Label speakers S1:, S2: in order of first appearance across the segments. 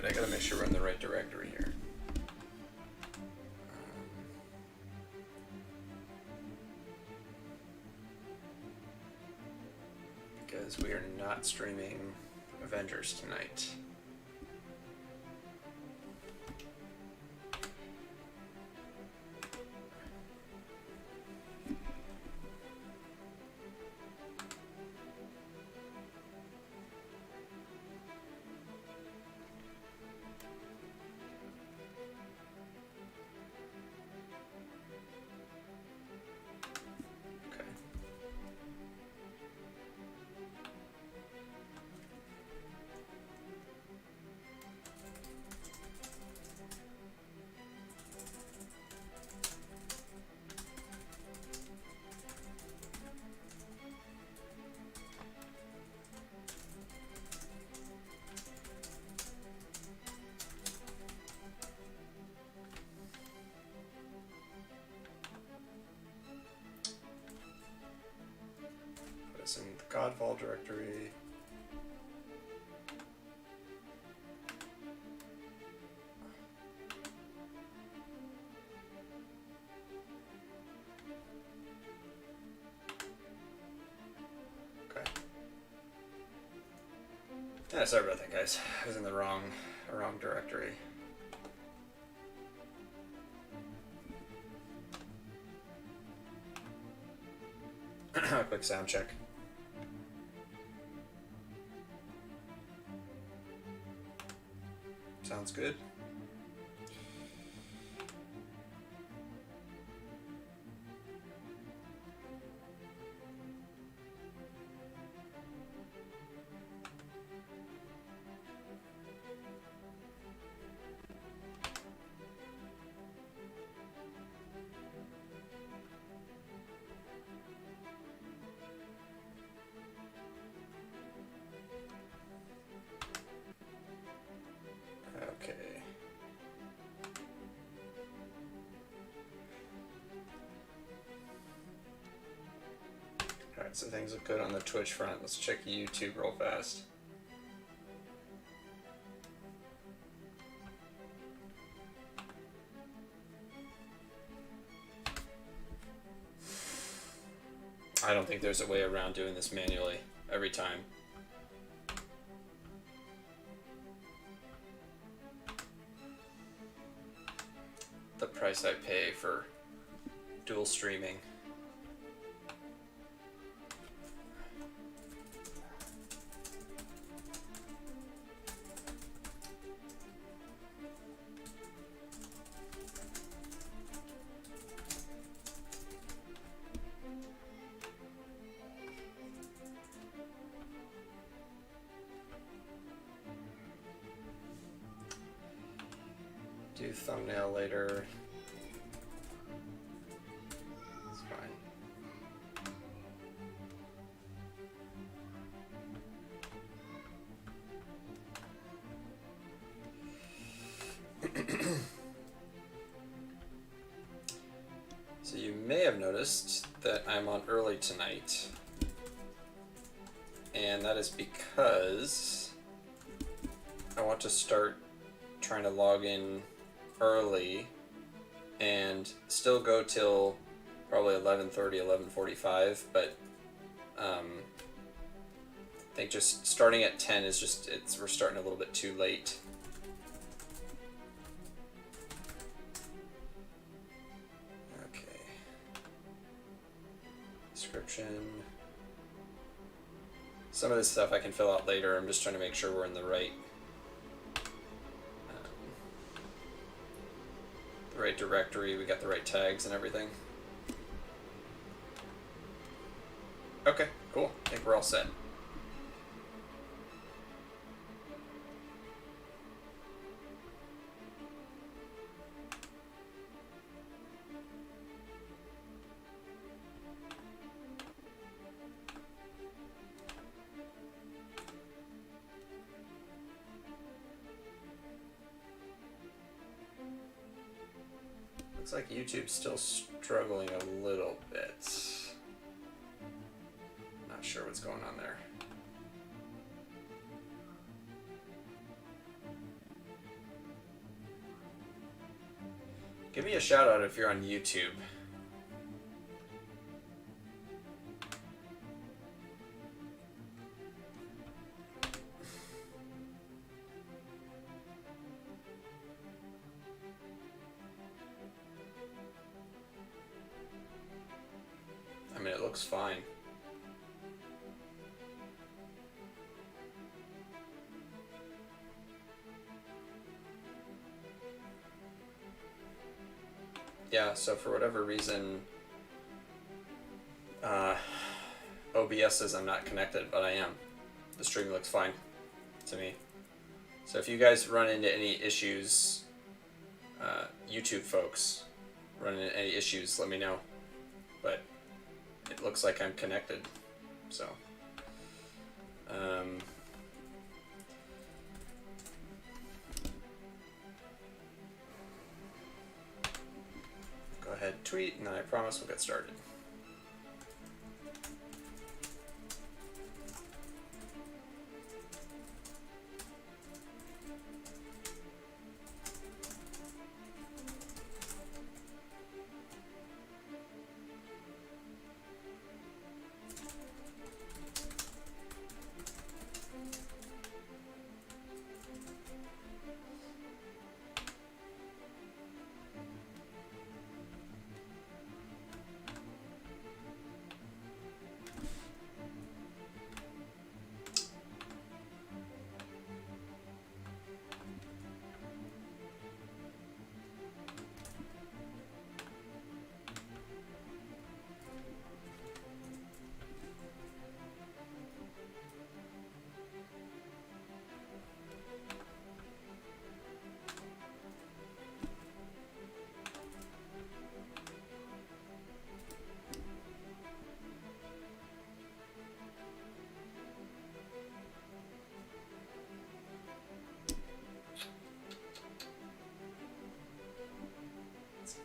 S1: Alright, I gotta make sure we're in the right directory here. Because we are not streaming Avengers tonight. It's in the Godfall directory. Okay. Yeah, sorry about that, guys. I was in the wrong directory. Quick sound check. Sounds good. Okay. Alright, so things look good on the Twitch front. Let's check YouTube real fast. I don't think there's a way around doing this manually every time. The price I pay for dual streaming. Do thumbnail later. It's fine. So you may have noticed that I'm on early tonight, and that is because I want to start trying to log in early and still go till probably 11:30, 11:45, but I think just starting at 10 is just, we're starting a little bit too late. Okay. Description. Some of this stuff I can fill out later. I'm just trying to make sure we're in the right directory, we got the right tags and everything. Okay, cool. I think we're all set. Looks like YouTube's still struggling a little bit. Not sure what's going on there. Give me a shout out if you're on YouTube. I mean, it looks fine. Yeah, so for whatever reason, OBS says I'm not connected, but I am. The stream looks fine to me. So if you guys run into any issues, YouTube folks run into any issues, let me know. But it looks like I'm connected, so. Go ahead, tweet, and then I promise we'll get started.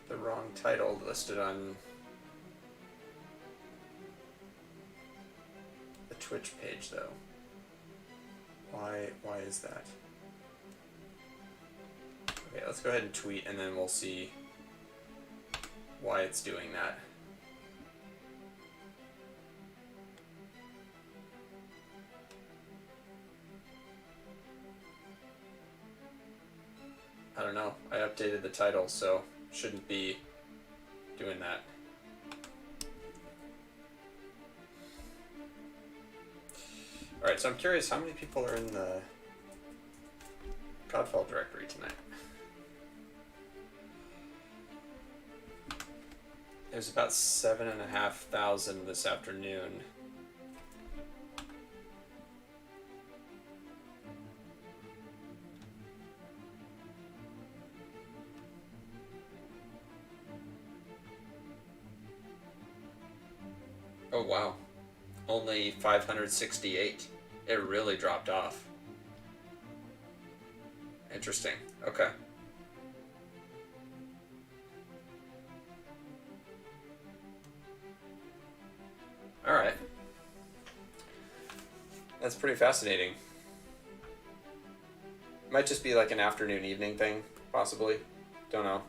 S1: The wrong title listed on the Twitch page, though. Why is that? Okay, let's go ahead and tweet, and then we'll see why it's doing that. I don't know. I updated the title, so shouldn't be doing that. Alright, so I'm curious how many people are in the Godfall directory tonight. There's about 7,500 this afternoon. Oh wow, only 568. It really dropped off. Interesting. Okay. All right. That's pretty fascinating. Might just be like an afternoon evening thing, possibly. Don't know.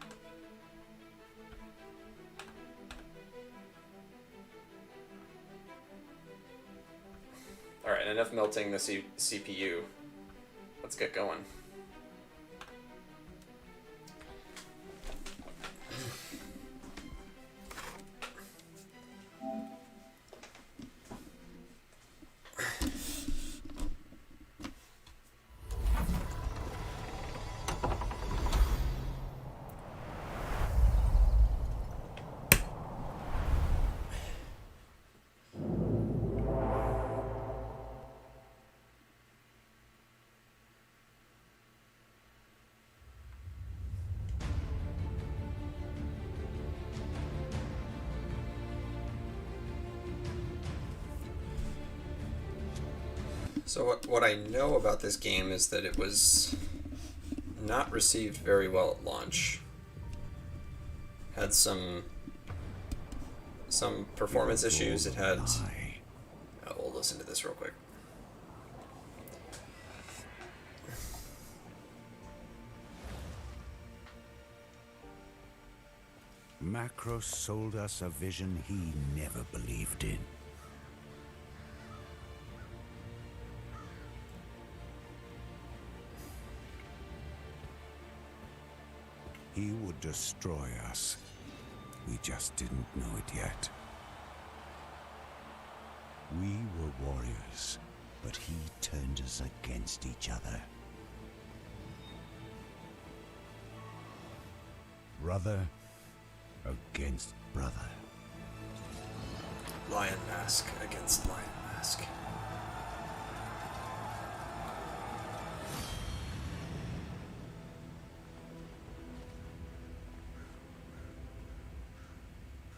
S1: Alright, enough melting the CPU. Let's get going. So what I know about this game is that it was not received very well at launch. Had some performance issues. It had... Oh, we'll listen to this real quick.
S2: Macros sold us a vision he never believed in. He would destroy us. We just didn't know it yet. We were warriors, but he turned us against each other. Brother against brother.
S1: Lion Mask against Lion Mask.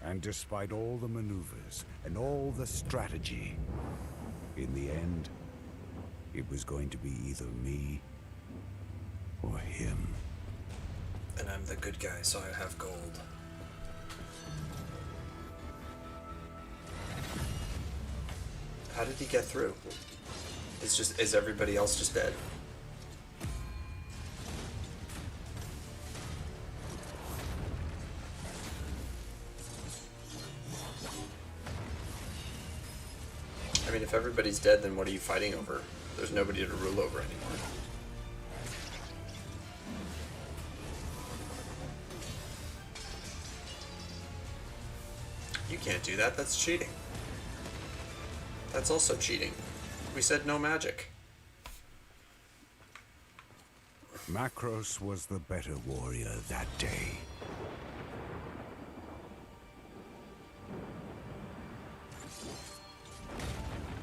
S2: And despite all the maneuvers and all the strategy, in the end, it was going to be either me or him.
S1: And I'm the good guy, so I have gold. How did he get through? Is everybody else just dead? I mean, if everybody's dead, then what are you fighting over? There's nobody to rule over anymore. You can't do that, that's cheating. That's also cheating. We said no magic.
S2: Macros was the better warrior that day.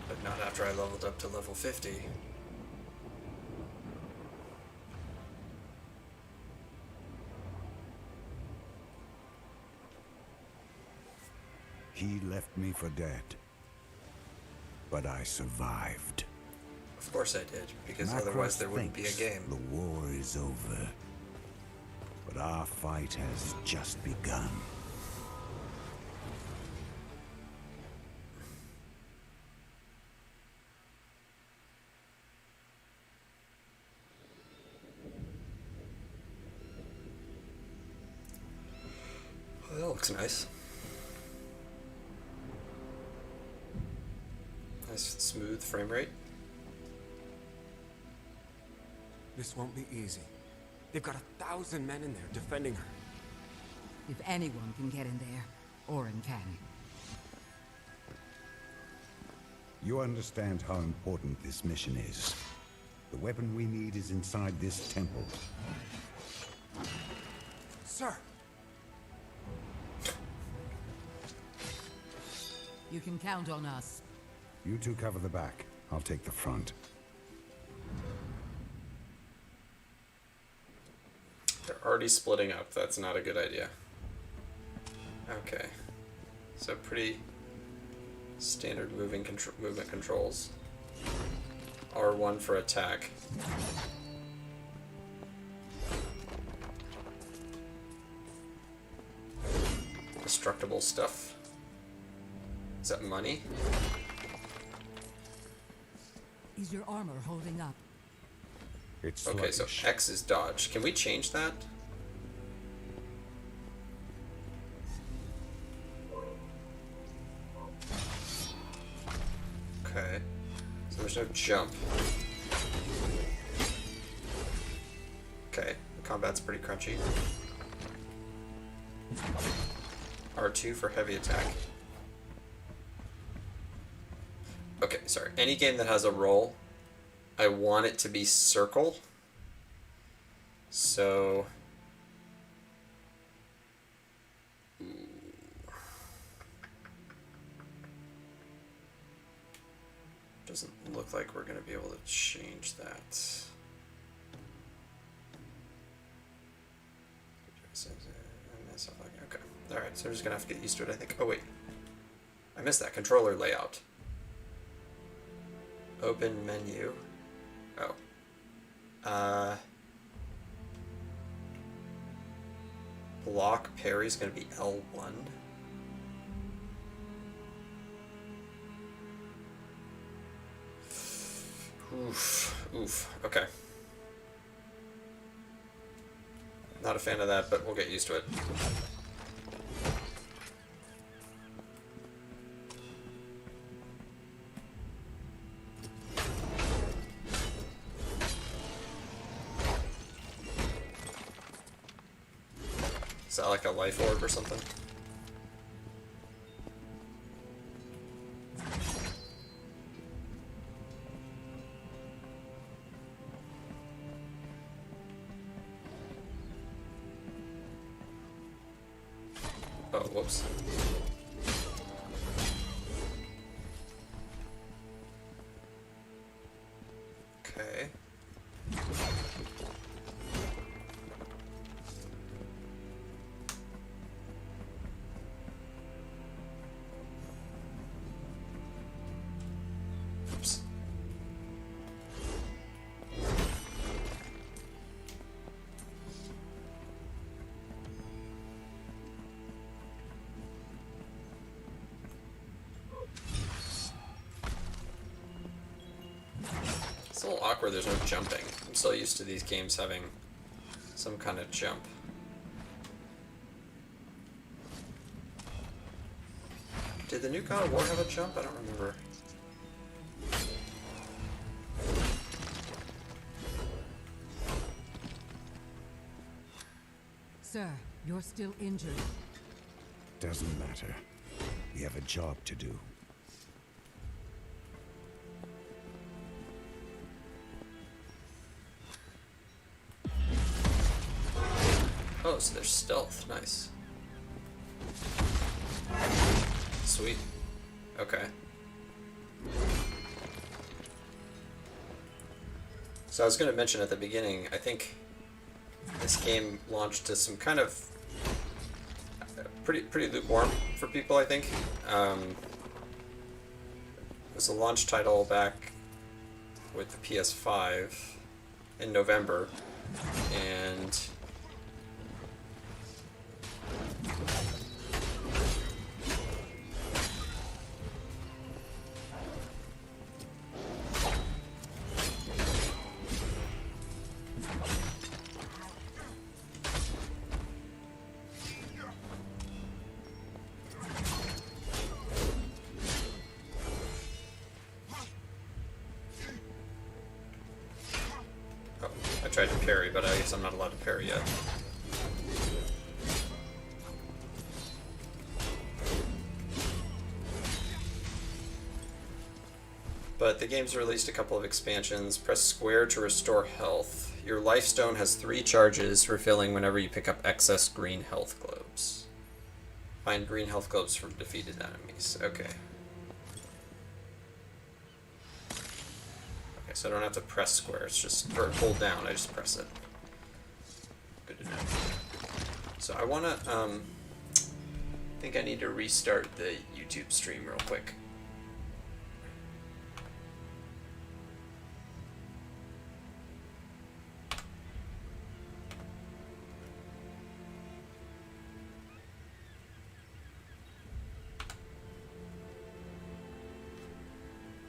S1: But not after I leveled up to level 50.
S2: He left me for dead. But I survived.
S1: Of course I did, because
S2: Macros
S1: otherwise there wouldn't be a game.
S2: The war is over. But our fight has just begun.
S1: Well, that looks nice. Nice smooth frame rate.
S3: This won't be easy. They've got 1,000 men in there defending her.
S4: If anyone can get in there, Orin can.
S2: You understand how important this mission is. The weapon we need is inside this temple.
S3: Sir!
S4: You can count on us.
S2: You two cover the back. I'll take the front.
S1: They're already splitting up. That's not a good idea. Okay. So pretty standard movement controls. R1 for attack. Destructible stuff. Is that money?
S4: Is your armor holding up?
S2: It's
S1: Okay, so
S2: sluggish.
S1: X is dodge. Can we change that? Okay. So there's no jump. Okay, combat's pretty crunchy. R2 for heavy attack. Okay, sorry. Any game that has a roll, I want it to be circle. So... Doesn't look like we're going to be able to change that. Okay. Alright, so I'm just going to have to get used to it, I think. Oh, wait. I missed that controller layout. Open menu. Oh. Block parry is going to be L1. Oof. Okay. Not a fan of that, but we'll get used to it. Is that like a life orb or something? Oh, whoops. Okay. Oops. It's a little awkward, there's no jumping. I'm so used to these games having some kind of jump. Did the new God of War have a jump? I don't remember.
S4: Sir, you're still injured.
S2: Doesn't matter. We have a job to do.
S1: Oh, so there's stealth. Nice. Sweet. Okay. So I was going to mention at the beginning, I think this game launched to some kind of pretty lukewarm for people, I think. It was a launch title back with the PS5 in November, and I tried to parry, but I guess I'm not allowed to parry yet. But the game's released a couple of expansions. Press square to restore health. Your life stone has 3 charges, refilling whenever you pick up excess green health globes. Find green health globes from defeated enemies. Okay. So I don't have to press square, it's just, or hold down, I just press it. Good to know. So I wanna, I think I need to restart the YouTube stream real quick.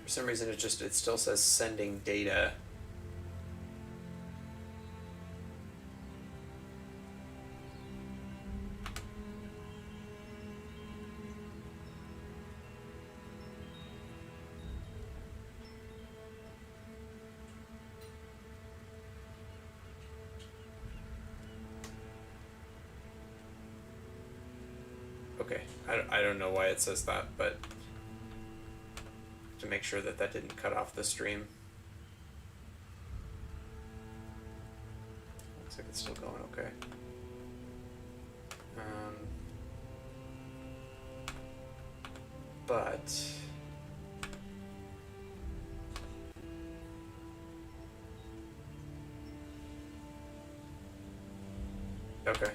S1: For some reason it still says sending data. Okay, I don't know why it says that, but to make sure that that didn't cut off the stream. Looks like it's still going okay. But okay,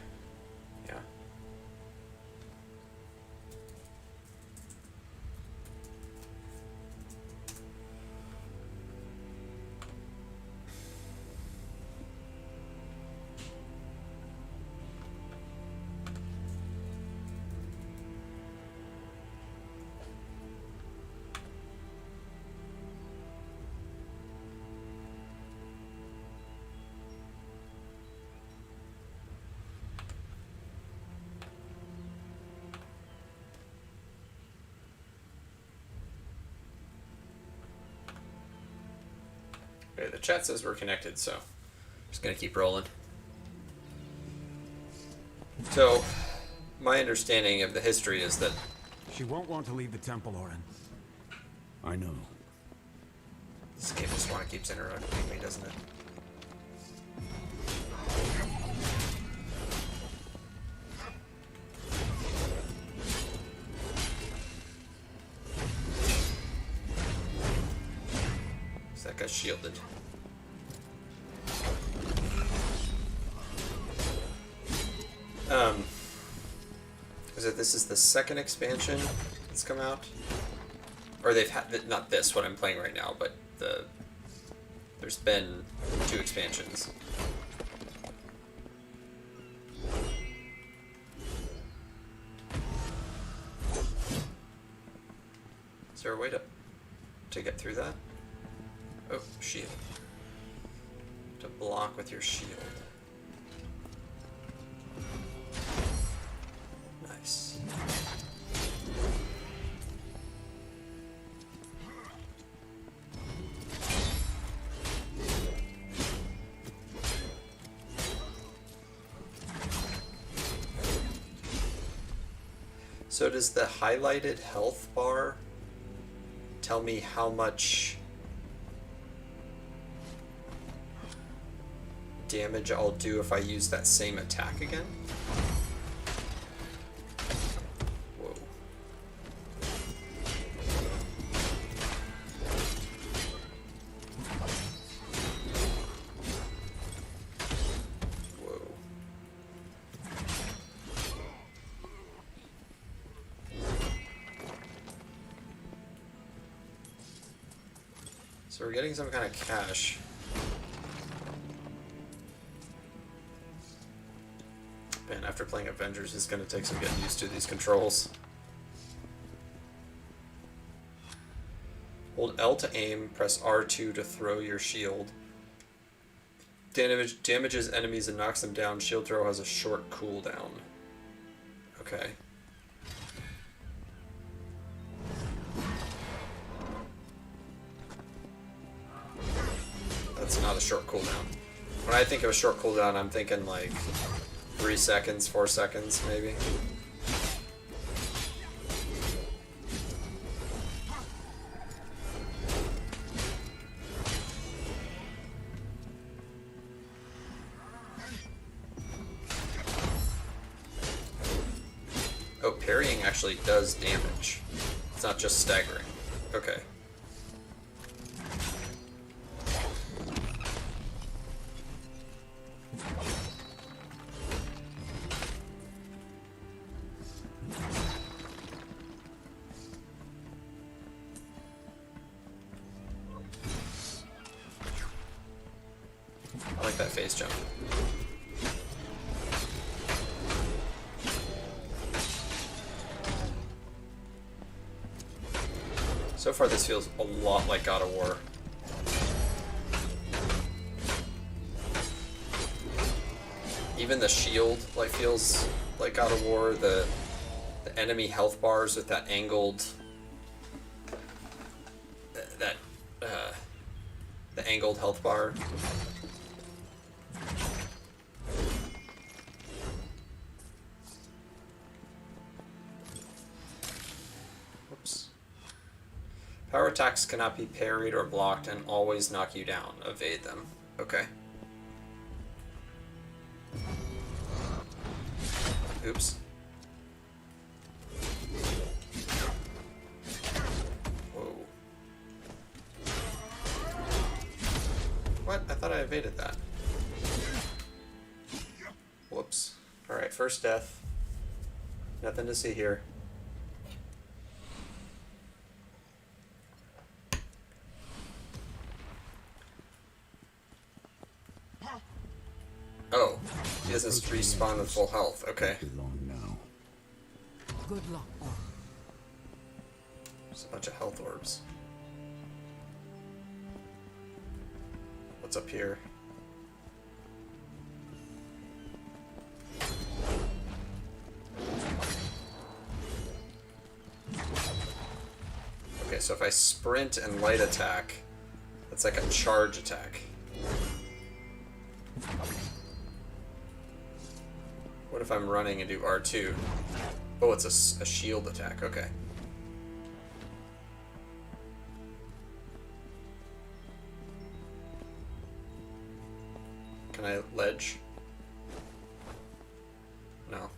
S1: yeah. Okay, the chat says we're connected, so I'm just gonna keep rolling. So, my understanding of the history is that
S3: She won't want to leave the temple, Orin.
S2: I know.
S1: this game just want to keeps interrupting me, doesn't it? So that guy's shielded. Is it this is the second expansion that's come out? Or they've had, not this, what I'm playing right now, but there's been 2 expansions. Is there a way to get through that? Oh, shield. To block with your shield. Nice. So does the highlighted health bar tell me how much damage I'll do if I use that same attack again? Whoa. Whoa. So we're getting some kind of cache. Man, after playing Avengers, it's going to take some getting used to these controls. Hold L to aim, press R2 to throw your shield. Damages enemies and knocks them down. Shield throw has a short cooldown. Okay. That's not a short cooldown. When I think of a short cooldown, I'm thinking like 3 seconds, 4 seconds, maybe. Oh, parrying actually does damage. It's not just staggering. Okay. I like that phase jump. So far this feels a lot like God of War. Even the shield like feels like God of War, the enemy health bars with that angled the angled health bar. Whoops. Power attacks cannot be parried or blocked and always knock you down. Evade them. Okay. Oops. Whoa. What? I thought I evaded that. Whoops. Alright, first death. Nothing to see here. Oh, he doesn't respawn with full health. Okay.
S2: Long now.
S4: Good luck.
S1: There's a bunch of health orbs. What's up here? Okay, so if I sprint and light attack, that's like a charge attack. What if I'm running and do R2? Oh, it's a shield attack. Okay. Can I ledge? No.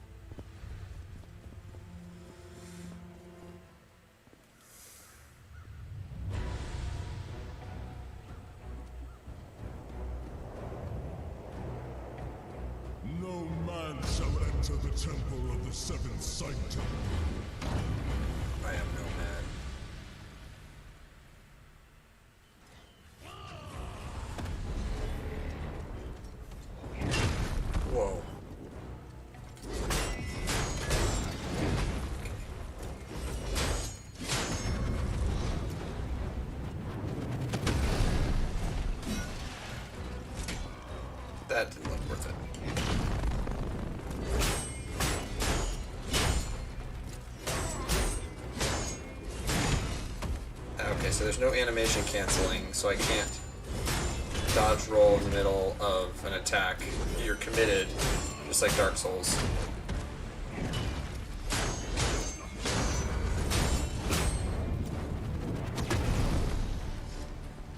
S5: No man shall enter the temple of the seventh sanctum.
S1: I am no man. Whoa. That didn't look worth it. Okay, so there's no animation canceling, so I can't dodge roll in the middle of an attack. You're committed, just like Dark Souls.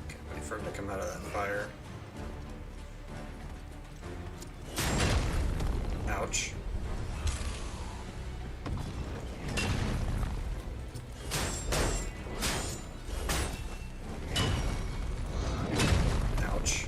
S1: Okay, wait for him to come out of that fire. Ouch. Ouch.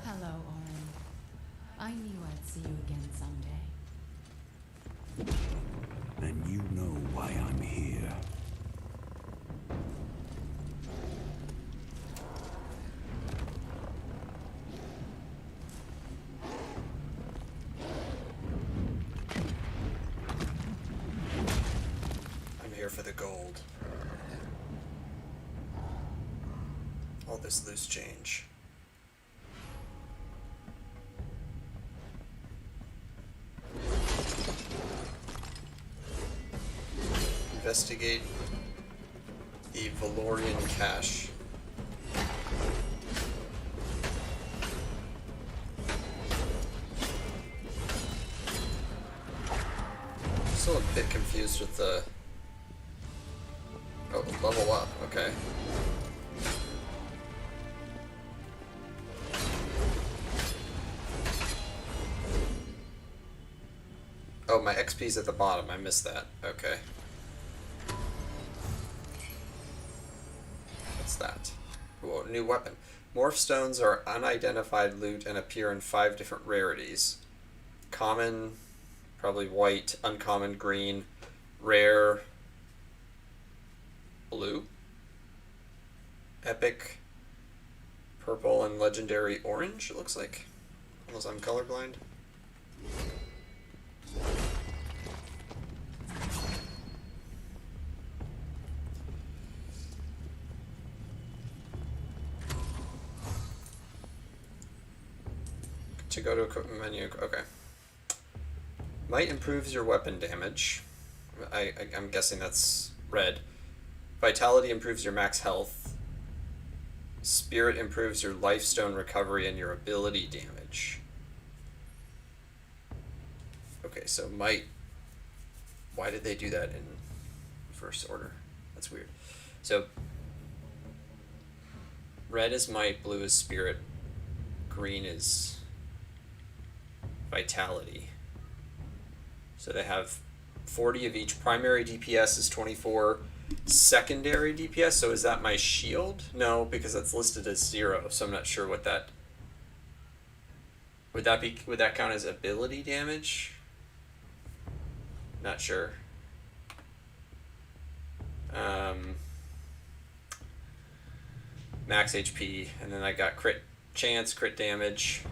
S6: Hello, Orin. I knew I'd see you again someday.
S2: And you know why I'm here.
S1: I'm here for the gold. All this loose change. Investigate the Valorian cache. Still a bit confused with the... Oh, level up, okay. Oh, my XP's at the bottom, I missed that, okay. What's that? Whoa, new weapon. Morph stones are unidentified loot and appear in 5 different rarities. Common, probably white, uncommon, green, rare, blue, epic, purple, and legendary orange, it looks like. Unless I'm colorblind. To go to equipment menu, okay. Might improves your weapon damage. I'm guessing that's red. Vitality improves your max health. Spirit improves your lifestone recovery and your ability damage. Okay, so might... Why did they do that in first order? That's weird. So, red is might, blue is spirit, green is vitality. So they have 40 of each. Primary DPS is 24. Secondary DPS, so is that my shield? No, because that's listed as 0, so I'm not sure what that... Would that count as ability damage? Not sure. Max HP, and then I got crit chance, crit damage,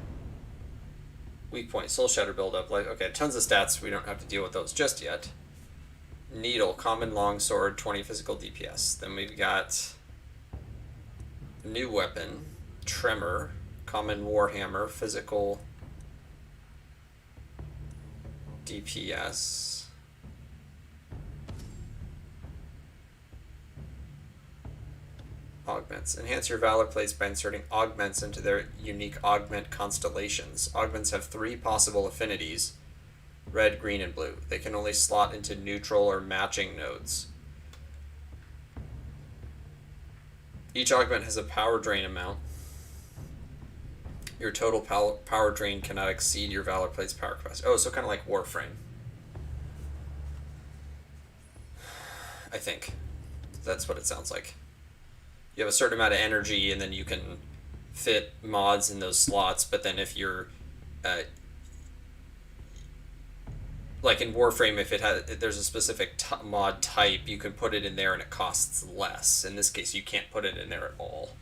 S1: weak point, soul shatter buildup. Like, okay, tons of stats. We don't have to deal with those just yet. Needle, common longsword, 20 physical DPS. Then we've got new weapon, tremor, common warhammer, physical DPS. Augments. Enhance your valor plates by inserting augments into their unique augment constellations. Augments have 3 possible affinities: red, green, and blue. They can only slot into neutral or matching nodes. Each augment has a power drain amount. Your total power drain cannot exceed your valor plate's power capacity. Oh, so kind of like Warframe. I think. That's what it sounds like. You have a certain amount of energy, and then you can fit mods in those slots, but then if you're like in Warframe, if there's a specific mod type, you can put it in there and it costs less. In this case, you can't put it in there at all,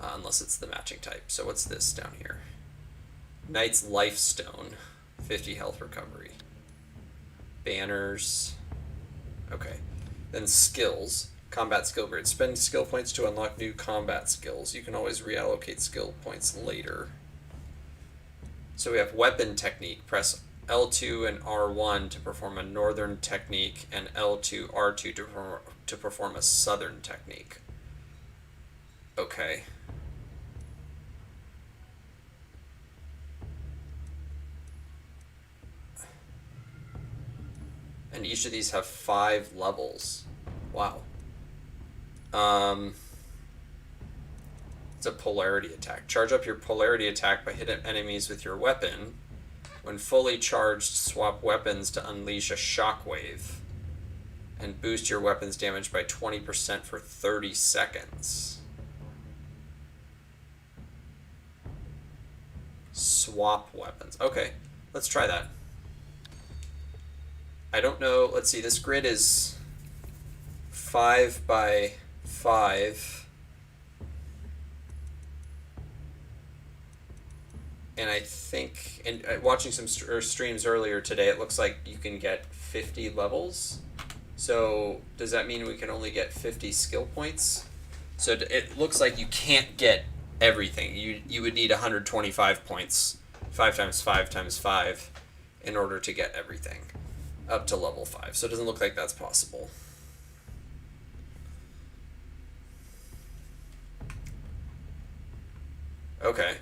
S1: unless it's the matching type. So what's this down here? Knight's Life Stone, 50 health recovery. Banners. Okay. Then skills. Combat skill grid. Spend skill points to unlock new combat skills. You can always reallocate skill points later. So we have weapon technique. Press L2 and R1 to perform a northern technique, and L2, R2 to perform a southern technique. Okay. And each of these have 5 levels. Wow. It's a polarity attack. Charge up your polarity attack by hitting enemies with your weapon. When fully charged, swap weapons to unleash a shockwave. And boost your weapon's damage by 20% for 30 seconds. Swap weapons. Okay, let's try that. I don't know. Let's see, this grid is 5 by 5, and I think, and watching some streams earlier today, it looks like you can get 50 levels. So does that mean we can only get 50 skill points? So it looks like you can't get everything. You would need 125 points, 5 times 5 times 5, in order to get everything up to level 5. So it doesn't look like that's possible. Okay.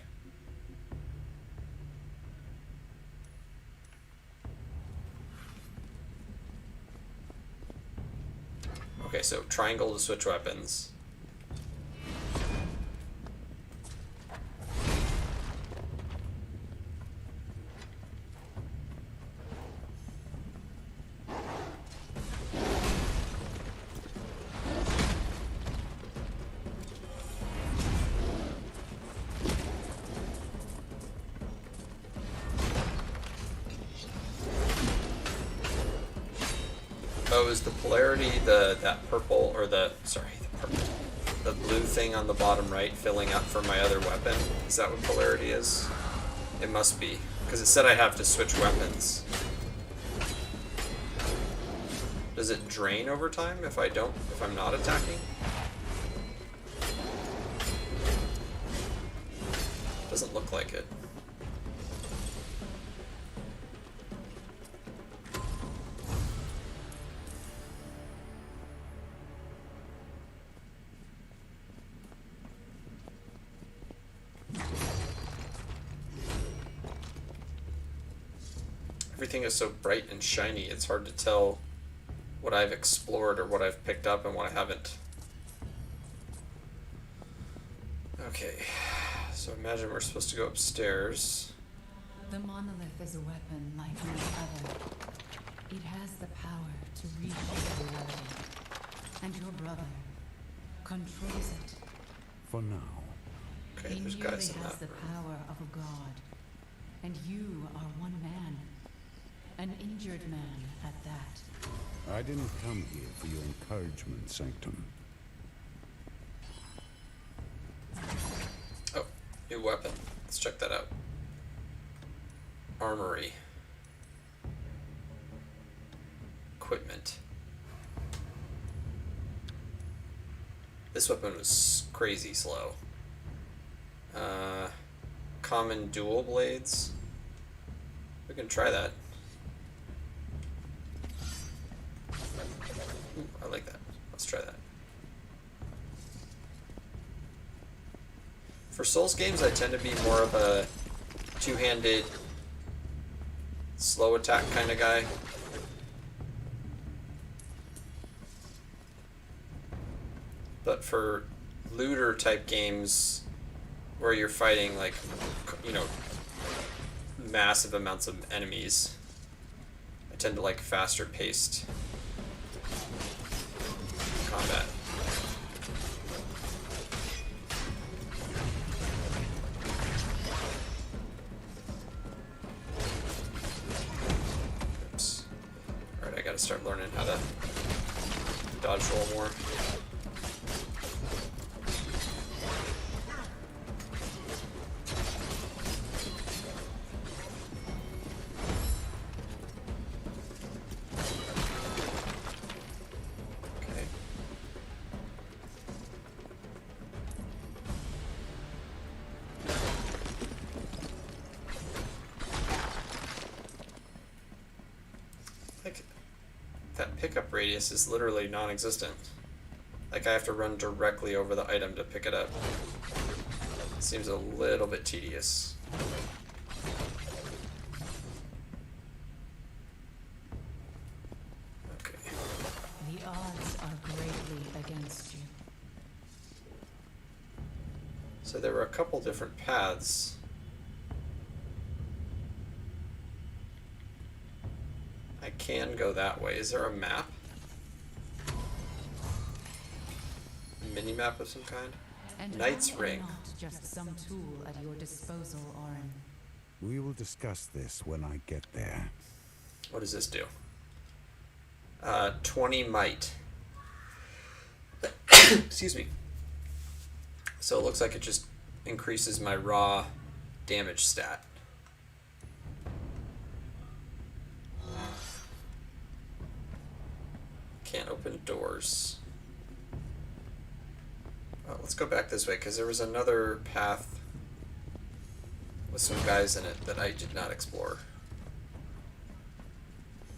S1: Okay, so triangle to switch weapons. Oh, is the polarity that purple, or the blue thing on the bottom right filling up for my other weapon? Is that what polarity is? It must be, because it said I have to switch weapons. Does it drain over time if I'm not attacking? Doesn't look like it. Everything is so bright and shiny, it's hard to tell what I've explored or what I've picked up and what I haven't. Okay, so imagine we're supposed to go upstairs.
S6: The monolith is a weapon like no other. It has the power to reshape reality. And your brother controls it.
S2: For now.
S1: Okay,
S6: He
S1: there's
S6: merely
S1: guys in
S6: has
S1: that
S6: the
S1: room.
S6: power of a god. And you are one man. An injured man at that.
S2: I didn't come here for your encouragement, Sanctum.
S1: Oh, new weapon. Let's check that out. Armory. Equipment. This weapon was crazy slow. Common dual blades. We can try that. Ooh, I like that. Let's try that. For Souls games, I tend to be more of a two-handed, slow attack kind of guy. But for looter type games where you're fighting like, you know, massive amounts of enemies, I tend to like faster paced combat. Oops. Alright, I gotta start learning how to dodge roll more. That pickup radius is literally non-existent. Like I have to run directly over the item to pick it up. It seems a little bit tedious. Okay.
S6: The odds are greatly against you.
S1: So there were a couple different paths. I can go that way. Is there a map? A mini-map of some kind?
S6: And
S1: Knight's
S6: I am
S1: Ring.
S6: not just some tool at your disposal, Orin.
S2: We will discuss this when I get there.
S1: What does this do? 20 might. Excuse me. So it looks like it just increases my raw damage stat. Can't open doors. Oh, let's go back this way, because there was another path with some guys in it that I did not explore.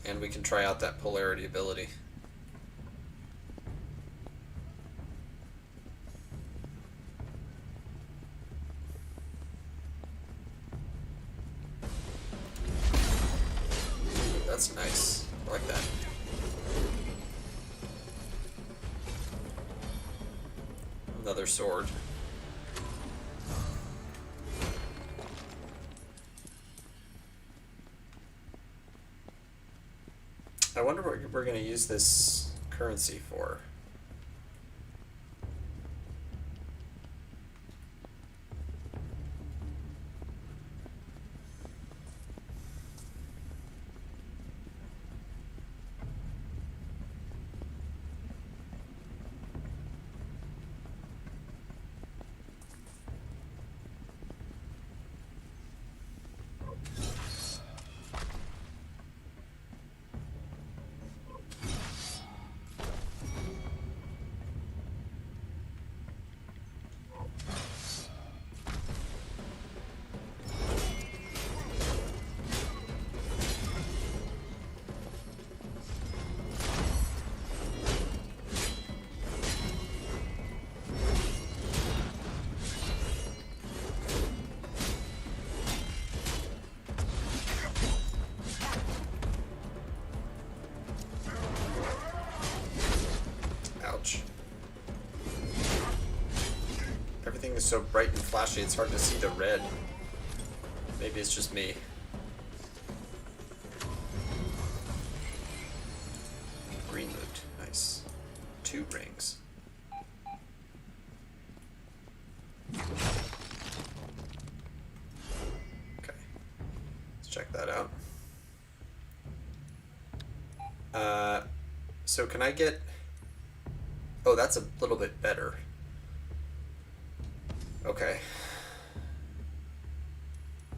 S1: And we can try out that polarity ability. That's nice. I like that. Another sword. I wonder what we're going to use this currency for. Everything is so bright and flashy, it's hard to see the red. Maybe it's just me. Green loot, nice. 2 rings. Okay, let's check that out. So can I get... Oh, that's a little bit better. Okay.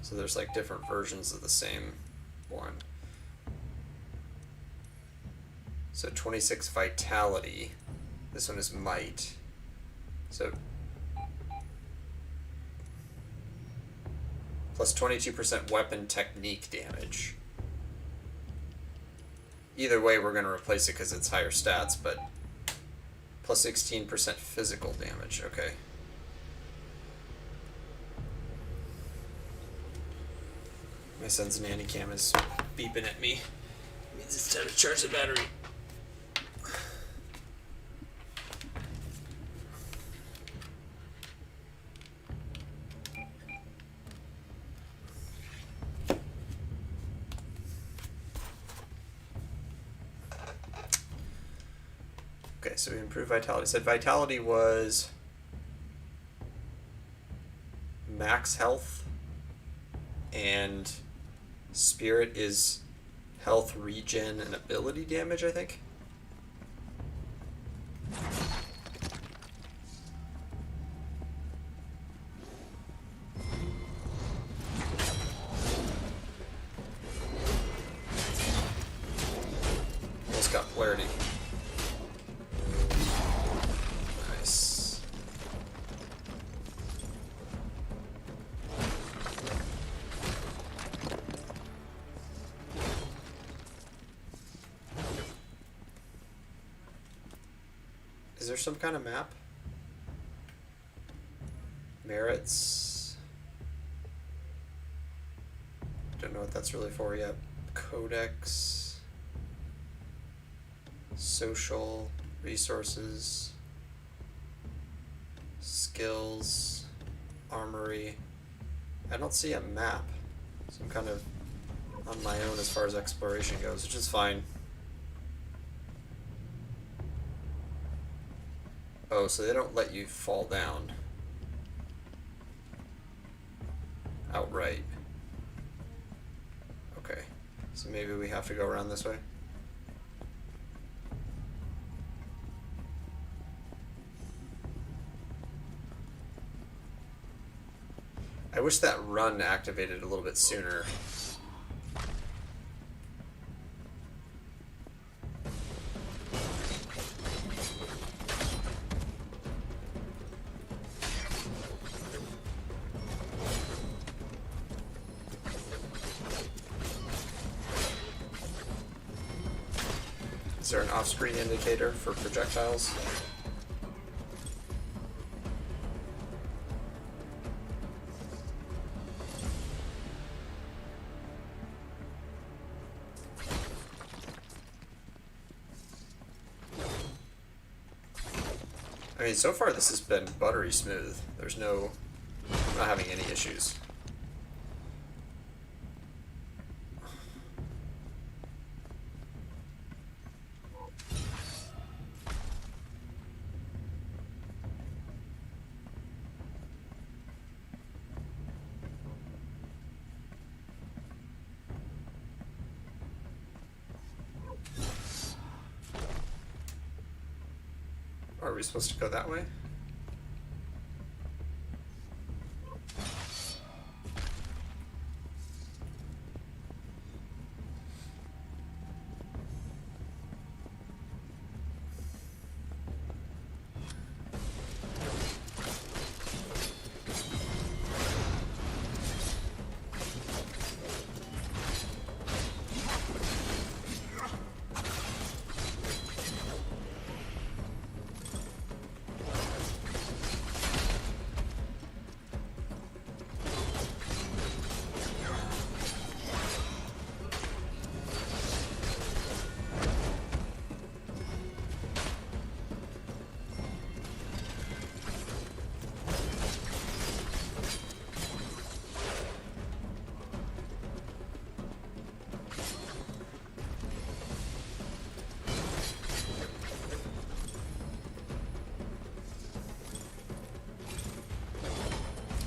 S1: So there's like different versions of the same one. So 26 vitality. This one is might. So plus 22% weapon technique damage. Either way, we're going to replace it because it's higher stats, but plus 16% physical damage. Okay. My son's nanny cam is beeping at me. It means it's time to charge the battery. Okay, so we improved vitality. Said vitality was max health, and spirit is health, regen, and ability damage, I think. Almost got polarity. Nice. Is there some kind of map? Merits. Don't know what that's really for yet. Codex. Social. Resources. Skills. Armory. I don't see a map. So I'm kind of on my own as far as exploration goes, which is fine. Oh, so they don't let you fall down outright. Okay, so maybe we have to go around this way. I wish that run activated a little bit sooner. Is there an off-screen indicator for projectiles? I mean, so far this has been buttery smooth. There's no... I'm not having any issues. Are we supposed to go that way?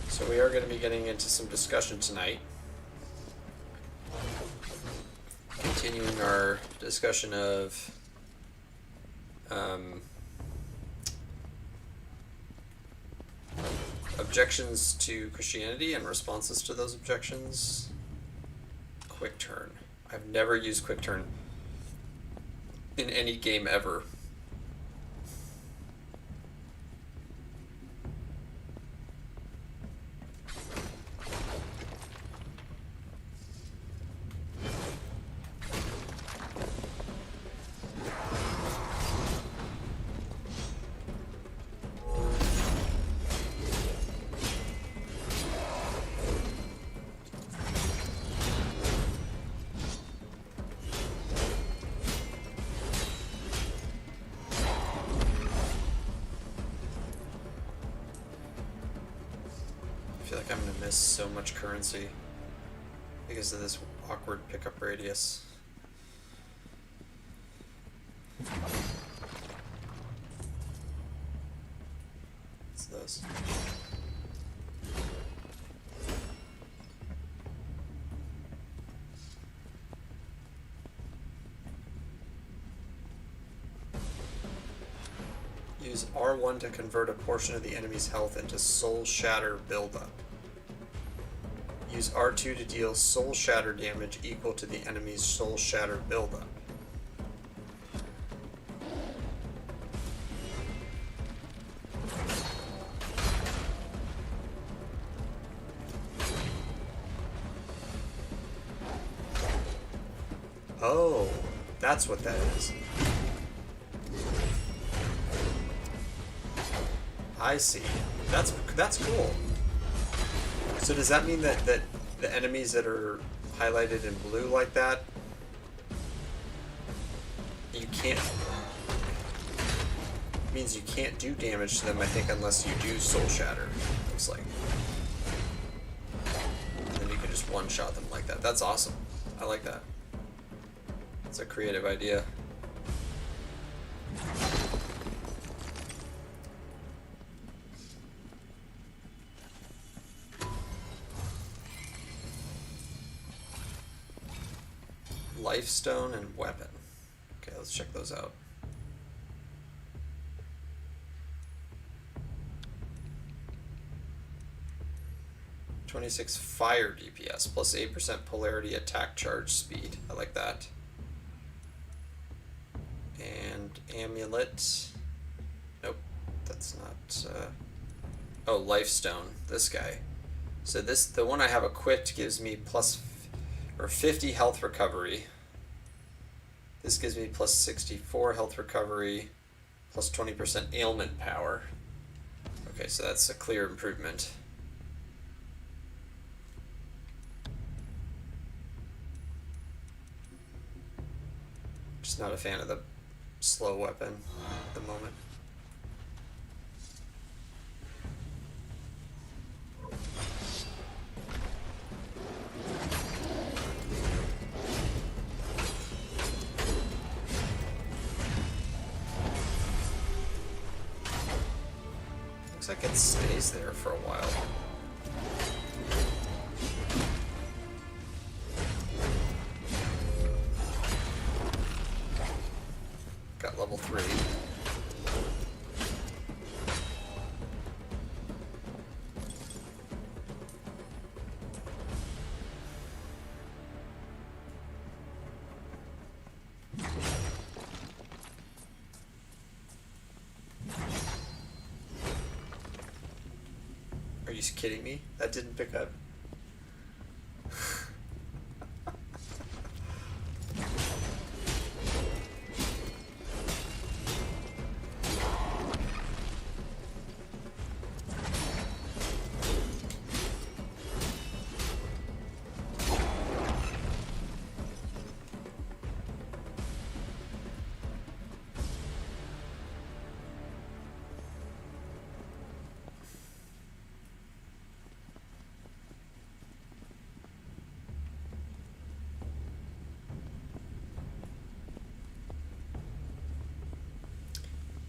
S1: So we are going to be getting into some discussion tonight. Continuing our discussion of Um, objections to Christianity and responses to those objections. Quick turn. I've never used quick turn in any game ever. I feel like I'm gonna miss so much currency because of this awkward pickup radius. What's this? Use R1 to convert a portion of the enemy's health into Soul Shatter buildup. Use R2 to deal Soul Shatter damage equal to the enemy's Soul Shatter buildup. Oh, that's what that is. I see. That's cool. So does that mean that the enemies that are highlighted in blue like that, you can't, means you can't do damage to them, I think, unless you do Soul Shatter, looks like. And then you can just one-shot them like that. That's awesome. I like that. It's a creative idea. Lifestone and weapon. Okay, let's check those out. (26) fire DPS plus 8% polarity attack charge speed. I like that. And amulet. Nope, that's not. Oh, lifestone. This guy. So the one I have equipped gives me plus or 50 health recovery. This gives me plus 64 health recovery, plus 20% ailment power. Okay, so that's a clear improvement. Just not a fan of the slow weapon at the moment. Looks like it stays there for a while. Got level 3. Are you kidding me? That didn't pick up.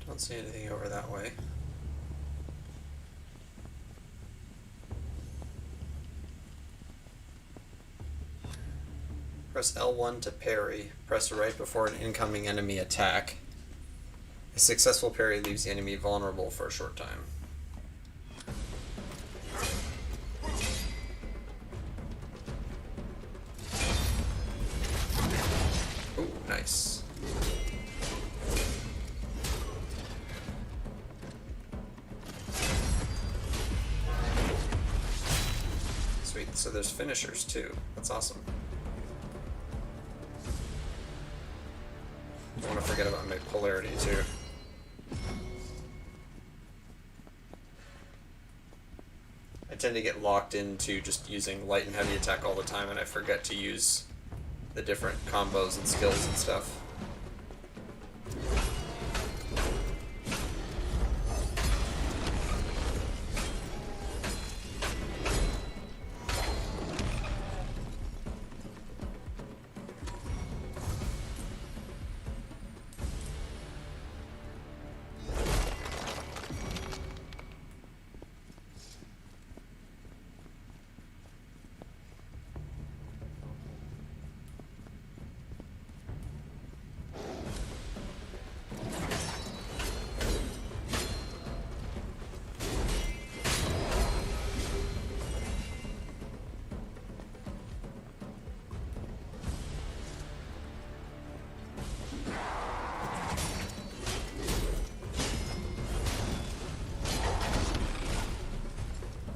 S1: Don't see anything over that way. Press L1 to parry. Press right before an incoming enemy attack. A successful parry leaves the enemy vulnerable for a short time. Ooh, nice. Sweet, so there's finishers too. That's awesome. Don't want to forget about my polarity too. I tend to get locked into just using light and heavy attack all the time, and I forget to use the different combos and skills and stuff.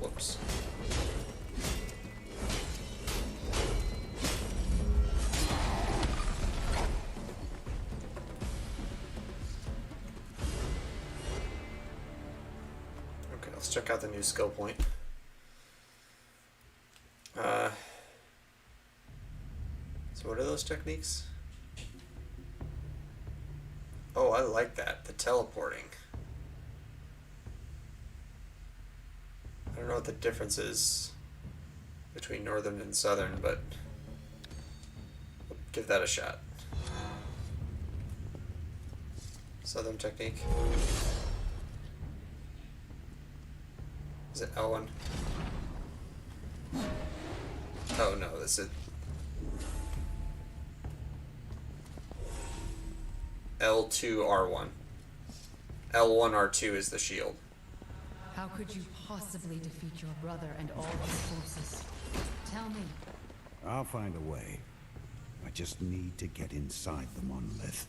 S1: Whoops. Okay, let's check out the new skill point. So what are those techniques? Oh, I like that. The teleporting. I don't know what the difference is between northern and southern, but we'll give that a shot. Southern technique. Is it L1? Oh no, this is L2 R1. L1 R2 is the shield.
S6: How could you possibly defeat your brother and all his forces? Tell me.
S2: I'll find a way. I just need to get inside the monolith.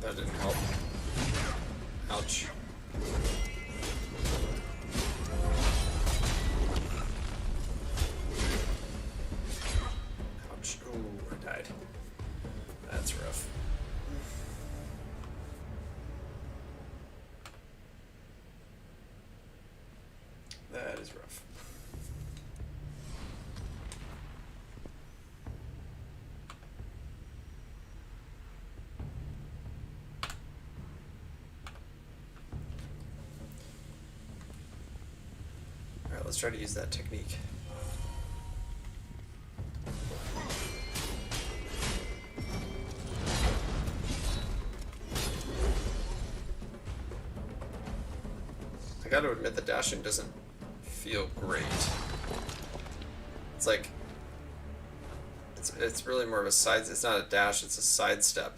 S1: That didn't help. Ouch. Ouch. Ooh, I died. That's rough. That is rough. Alright, let's try to use that technique. I gotta admit the dashing doesn't feel great. It's like it's really more of a side. It's not a dash. It's a sidestep.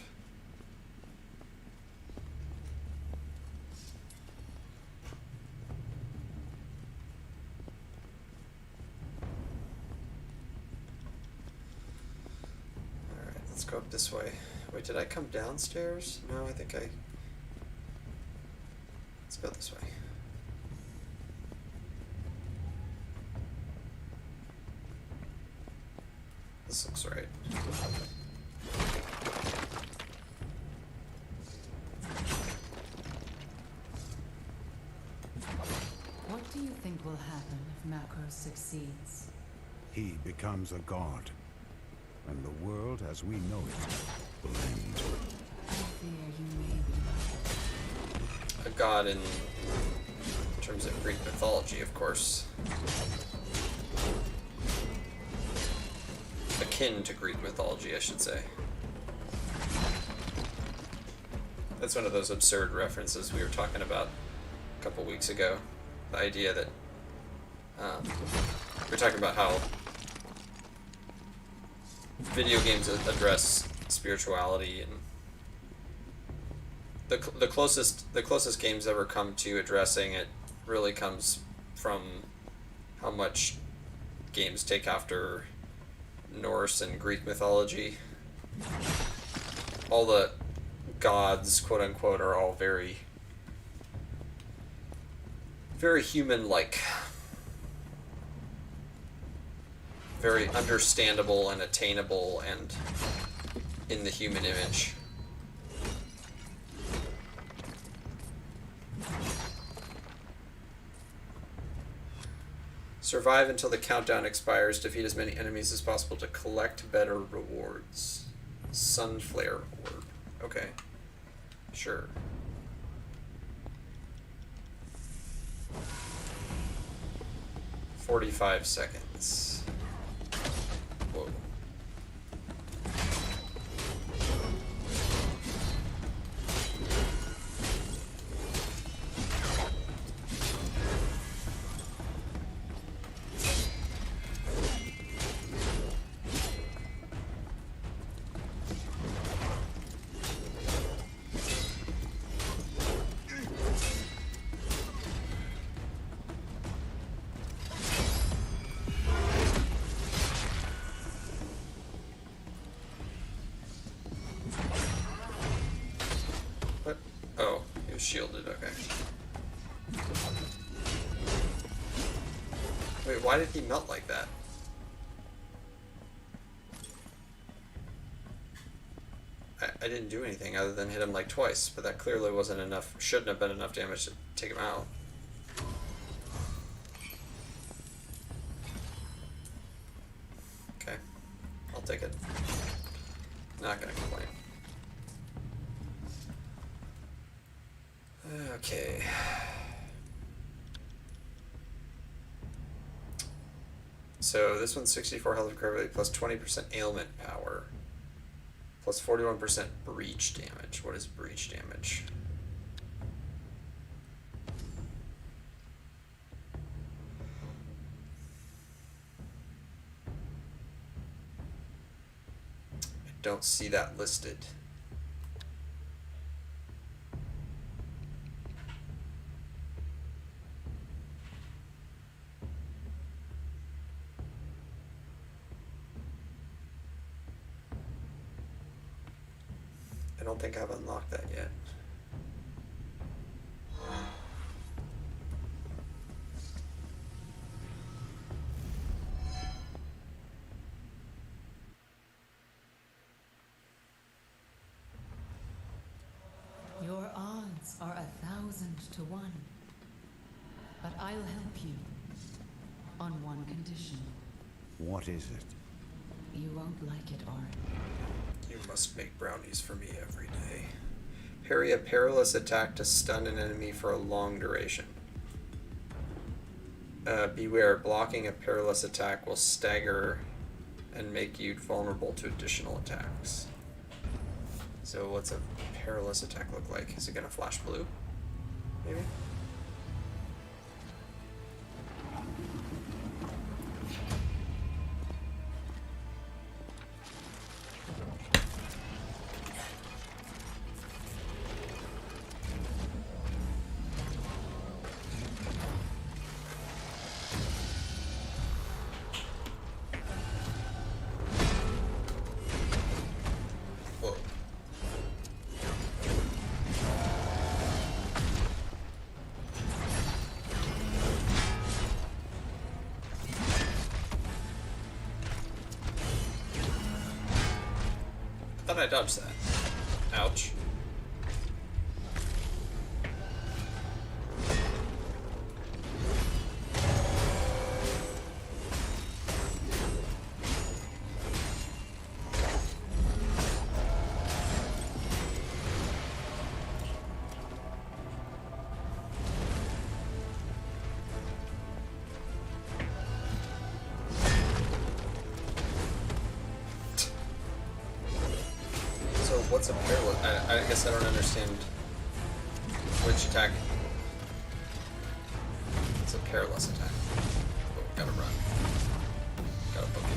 S1: All right, let's go up this way. Wait, did I come downstairs? No, I think I. Let's go this way. This looks right.
S6: What do you think will happen if Macros succeeds?
S2: He becomes a god, and the world as we know it will end.
S6: I fear you may be.
S1: A god in terms of Greek mythology, of course. Akin to Greek mythology, I should say. That's one of those absurd references we were talking about a couple weeks ago. The idea that we're talking about how video games address spirituality, and the closest games ever come to addressing it really comes from how much games take after Norse and Greek mythology. All the gods, quote unquote, are all very, very human-like. Very understandable and attainable and in the human image. Survive until the countdown expires. Defeat as many enemies as possible to collect better rewards. Sunflare Orb. Okay. Sure. "45 seconds. Whoa. What? Oh, he was shielded, okay. Wait, why did he melt like that? I didn't do anything other than hit him like twice, but that clearly wasn't enough, shouldn't have been enough damage to take him out. Okay, I'll take it. Not gonna complain. Okay. So this one's 64 health recovery plus 20% ailment power. Plus 41% breach damage. What is breach damage? I don't see that listed. I don't think I've unlocked that yet.
S6: Your odds are 1,000 to 1. But I'll help you. On one condition.
S2: What is it?
S6: You won't like it, Orin.
S1: You must make brownies for me every day. Parry a perilous attack to stun an enemy for a long duration. Beware, blocking a perilous attack will stagger and make you vulnerable to additional attacks. So what's a perilous attack look like? Is it gonna flash blue? Maybe? Whoa. I thought I dodged that. Ouch. What's a perilous? I guess I don't understand which attack. It's a perilous attack. Oh, gotta run. Gotta book it.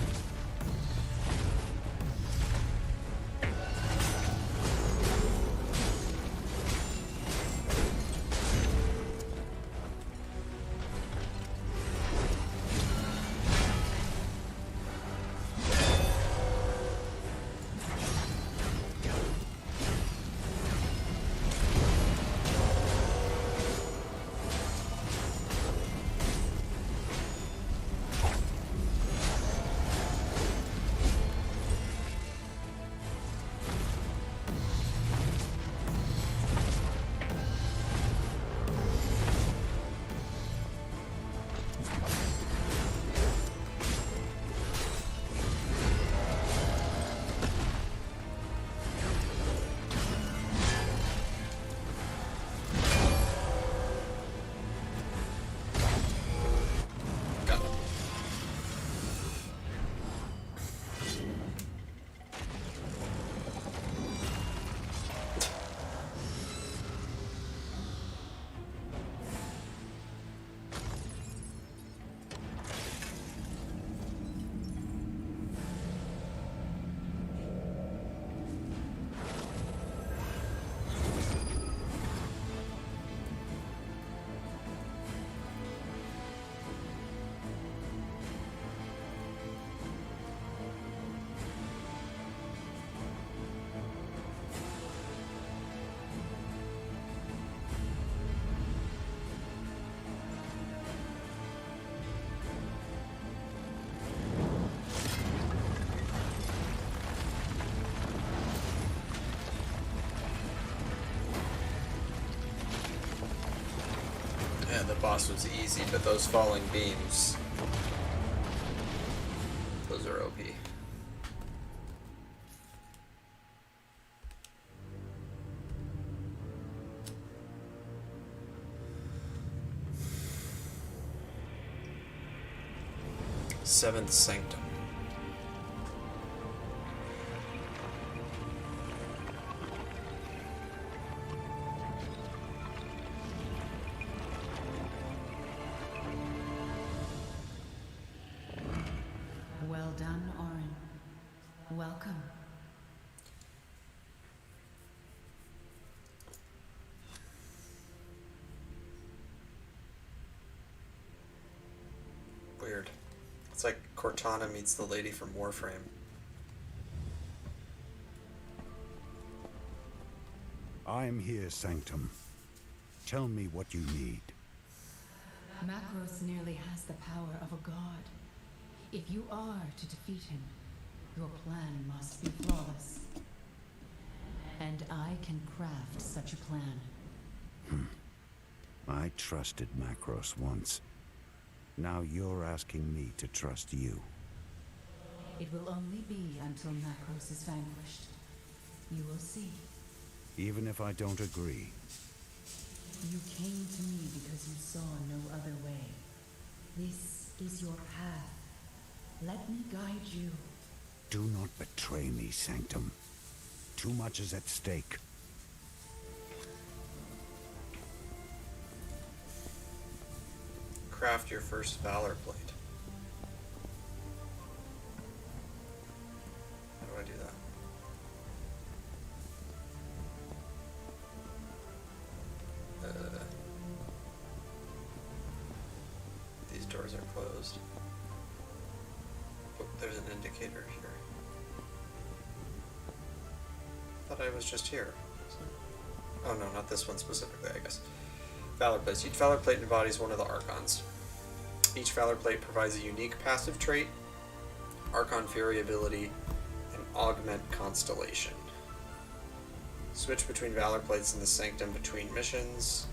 S1: Yeah, the boss was easy, but those falling beams, those are OP. Seventh Sanctum.
S6: Well done, Orin. Welcome.
S1: Weird. It's like Cortana meets the lady from Warframe.
S2: I am here, Sanctum. Tell me what you need.
S6: Macros nearly has the power of a god. If you are to defeat him, your plan must be flawless. And I can craft such a plan.
S2: I trusted Macros once. Now you're asking me to trust you.
S6: It will only be until Macros is vanquished. You will see.
S2: Even if I don't agree.
S6: You came to me because you saw no other way. This is your path. Let me guide you.
S2: Do not betray me, Sanctum. Too much is at stake.
S1: Craft your first Valor Blade. How do I do that? These doors are closed. Oh, there's an indicator here. Thought I was just here. Oh no, not this one specifically, I guess. Valor Plates. Each Valor Plate embodies one of the Archons. Each Valor Plate provides a unique passive trait, Archon Fury ability, and Augment Constellation. Switch between Valor Plates in the Sanctum between missions.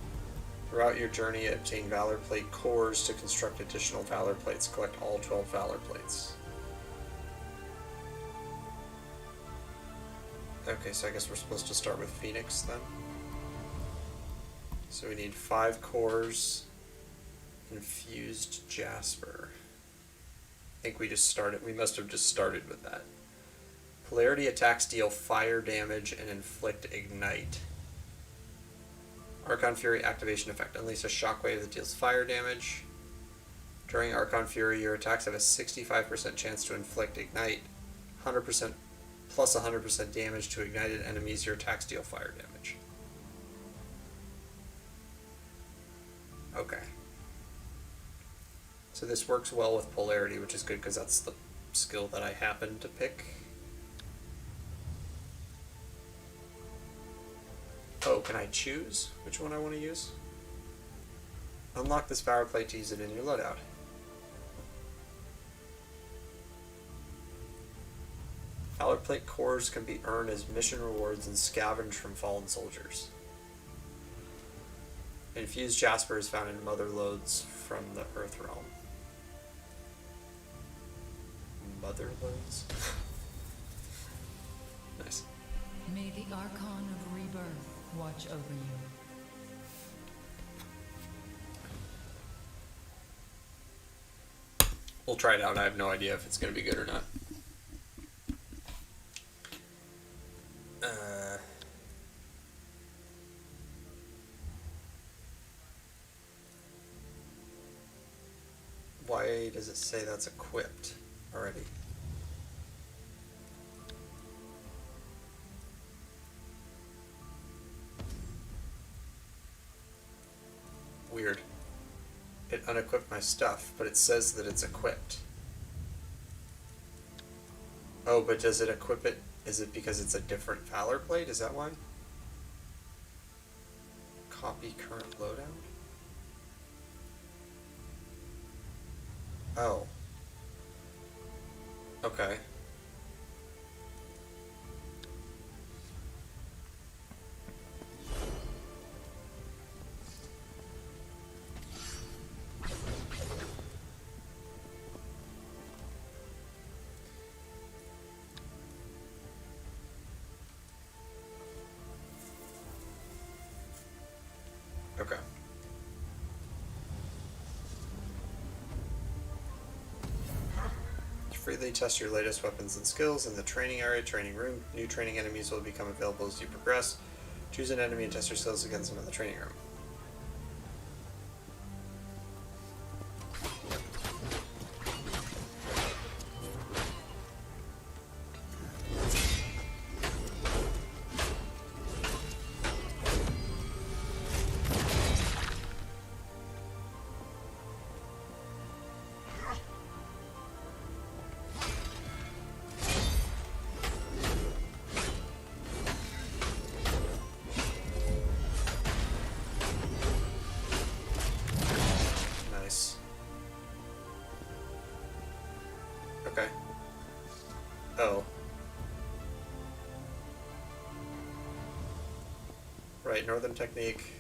S1: Throughout your journey, obtain Valor Plate cores to construct additional Valor Plates. Collect all 12 Valor Plates. Okay, so I guess we're supposed to start with Phoenix then. So we need 5 cores, infused Jasper. I think we just started, we must have just started with that. Polarity attacks deal fire damage and inflict ignite. Archon Fury activation effect. Unleash a shockwave that deals fire damage. During Archon Fury, your attacks have a 65% chance to inflict ignite. 100% plus 100% damage to ignited enemies. Your attacks deal fire damage. Okay. So this works well with Polarity, which is good because that's the skill that I happen to pick. Oh, can I choose which one I want to use? Unlock this power plate to use it in your loadout. Valor plate cores can be earned as mission rewards and scavenged from fallen soldiers. Infused Jasper is found in mother loads from the Earth realm. Mother loads? Nice.
S6: May the Archon of Rebirth watch over you.
S1: We'll try it out. I have no idea if it's going to be good or not. Why does it say that's equipped already? Weird. It unequipped my stuff, but it says that it's equipped. Oh, but does it equip it? Is it because it's a different Valor plate? Is that why? Copy current loadout? Oh. Okay. Okay. Freely test your latest weapons and skills in the training area, training room. New training enemies will become available as you progress. Choose an enemy and test your skills against them in the training room. Okay. Oh. Right, Northern Technique.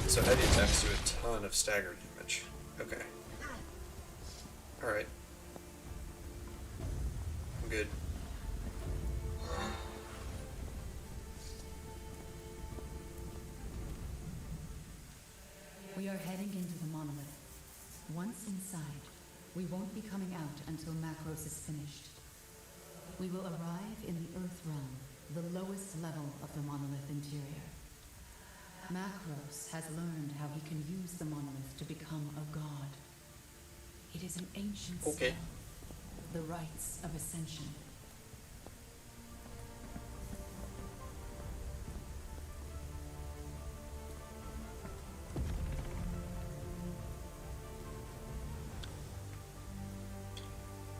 S1: So heavy attacks do a ton of stagger damage. Okay. Alright. I'm good.
S6: We are heading into the monolith. Once inside, we won't be coming out until Macros is finished. We will arrive in the Earth realm, the lowest level of the monolith interior. Macros has learned how he can use the monolith to become a god. It is an ancient spell, the rites of ascension.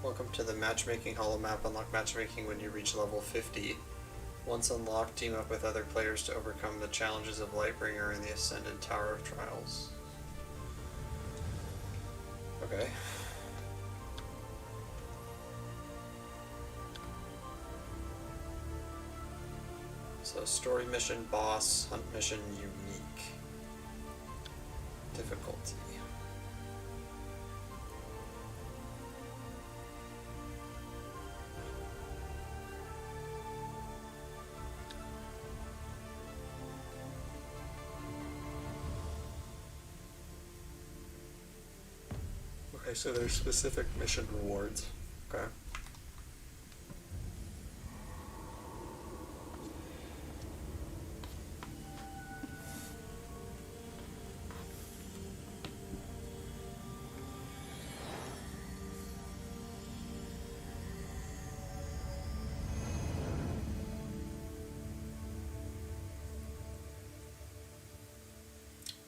S1: Welcome to the Matchmaking Hollow Map. Unlock matchmaking when you reach level 50. Once unlocked, team up with other players to overcome the challenges of Lightbringer in the Ascended Tower of Trials. Okay. So story mission, boss, hunt mission, unique. Difficulty. Okay, so there's specific mission rewards. Okay.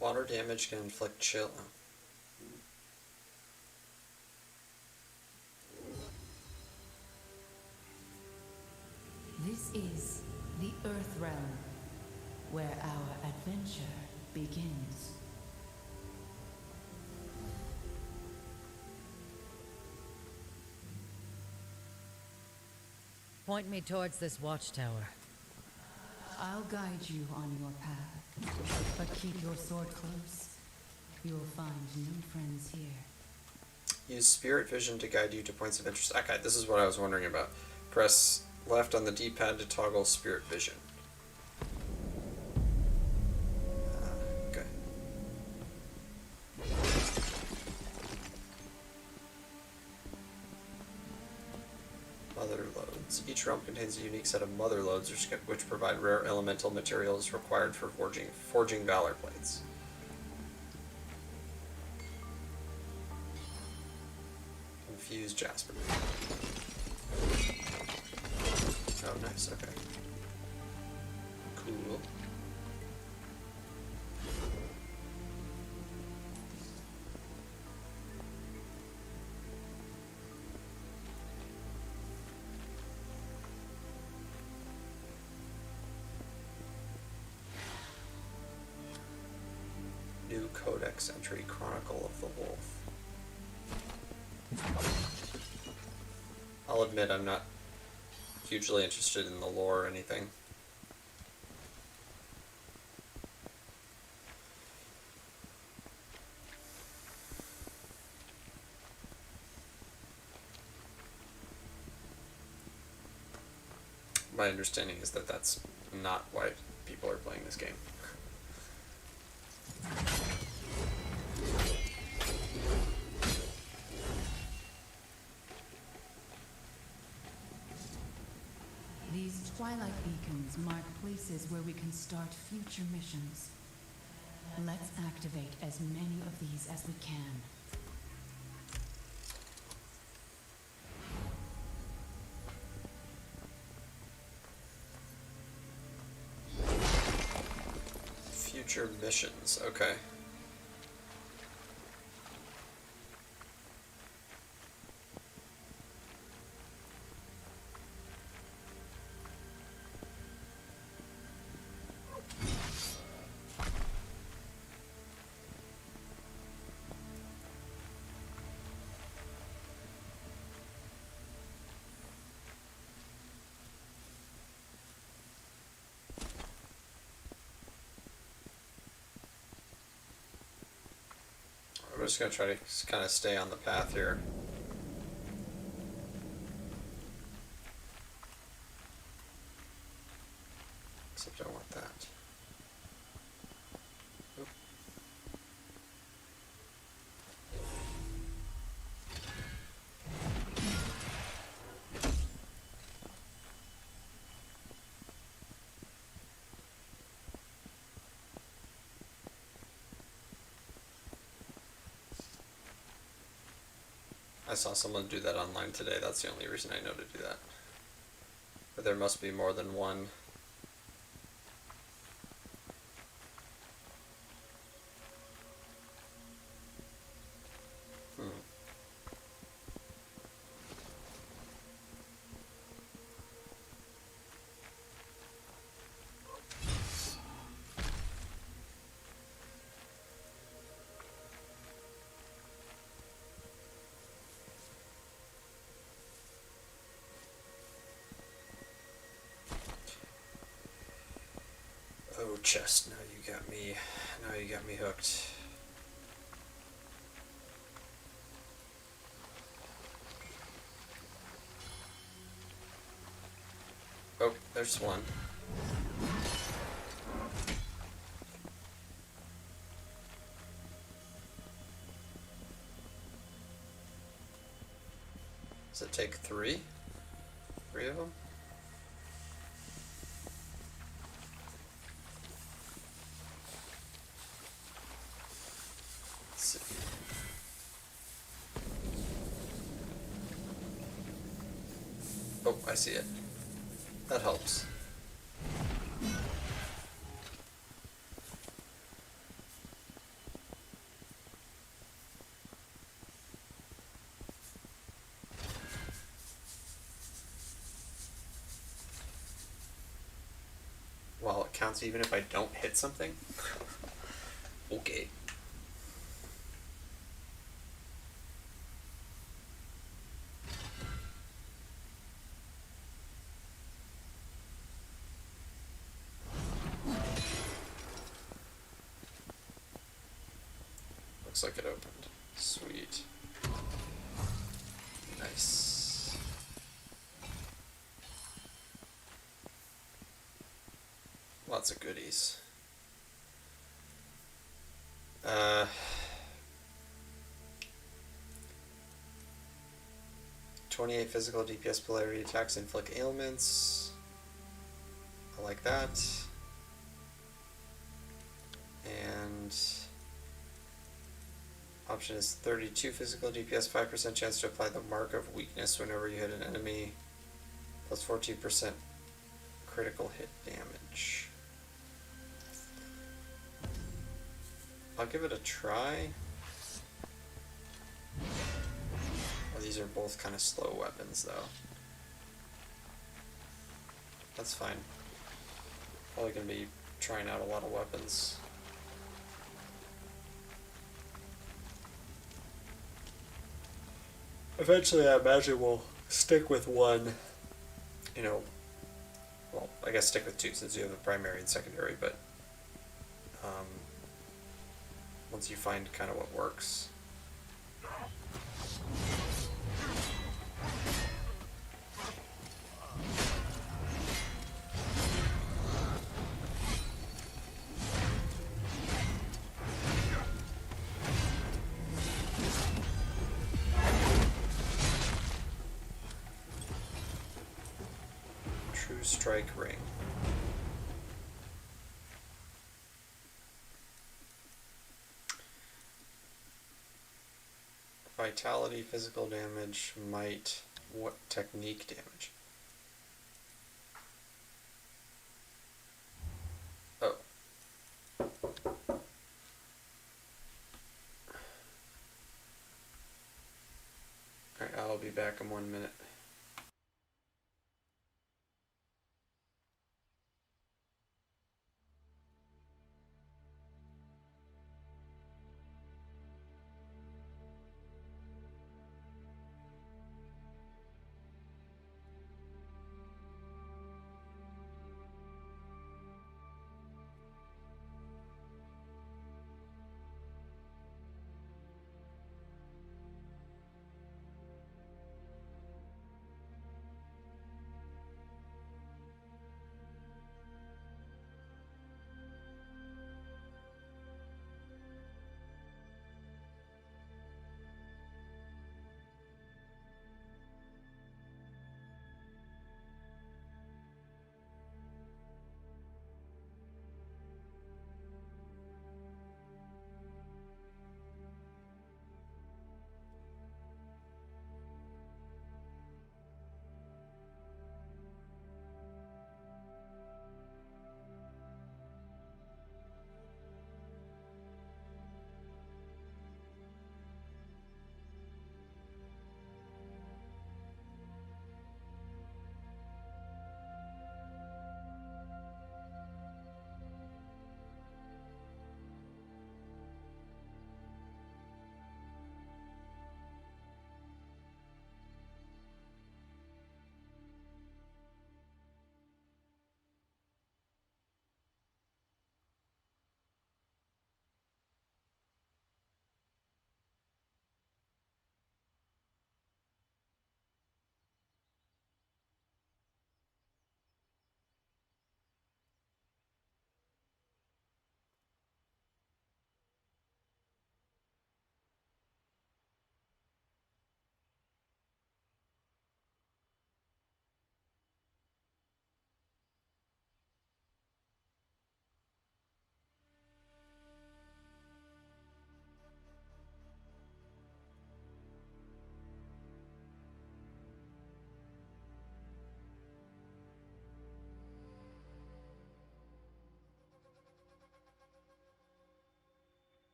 S1: Water damage can inflict chill.
S6: This is the Earth Realm, where our adventure begins.
S7: Point me towards this watchtower.
S6: I'll guide you on your path, but keep your sword close. You'll find no friends here.
S1: Use spirit vision to guide you to points of interest. Okay, this is what I was wondering about. Press left on the D-pad to toggle spirit vision. Okay. Mother loads. Each realm contains a unique set of mother loads which provide rare elemental materials required for forging valor plates. Confused Jasper. Oh, nice, okay. Cool. New Codex entry, Chronicle of the Wolf. I'll admit I'm not hugely interested in the lore or anything. My understanding is that that's not why people are playing this game.
S6: These twilight beacons mark places where we can start future missions. Let's activate as many of these as we can.
S1: Future missions, okay. We're just going to try to kind of stay on the path here. Except I want that. Oop. I saw someone do that online today. That's the only reason I know to do that. But there must be more than one. chest. Now you got me. Now you got me hooked. Oh, there's one. Does it take three? Three of them? Let's see. Oh, I see it. That helps. Well, it counts even if I don't hit something? Okay. Looks like it opened. Sweet. Nice. Lots of goodies. 28 physical DPS polarity attacks inflict ailments. I like that. And option is 32 physical DPS, 5% chance to apply the mark of weakness whenever you hit an enemy, plus 14% critical hit damage. I'll give it a try. Oh, these are both kind of slow weapons, though. That's fine. Probably gonna be trying out a lot of weapons. Eventually, I imagine we'll stick with one. You know, well, I guess stick with two since you have a primary and secondary, but once you find kind of what works. True Strike Ring. Vitality, physical damage, might, what technique damage? Oh. Alright, I'll be back in 1 minute.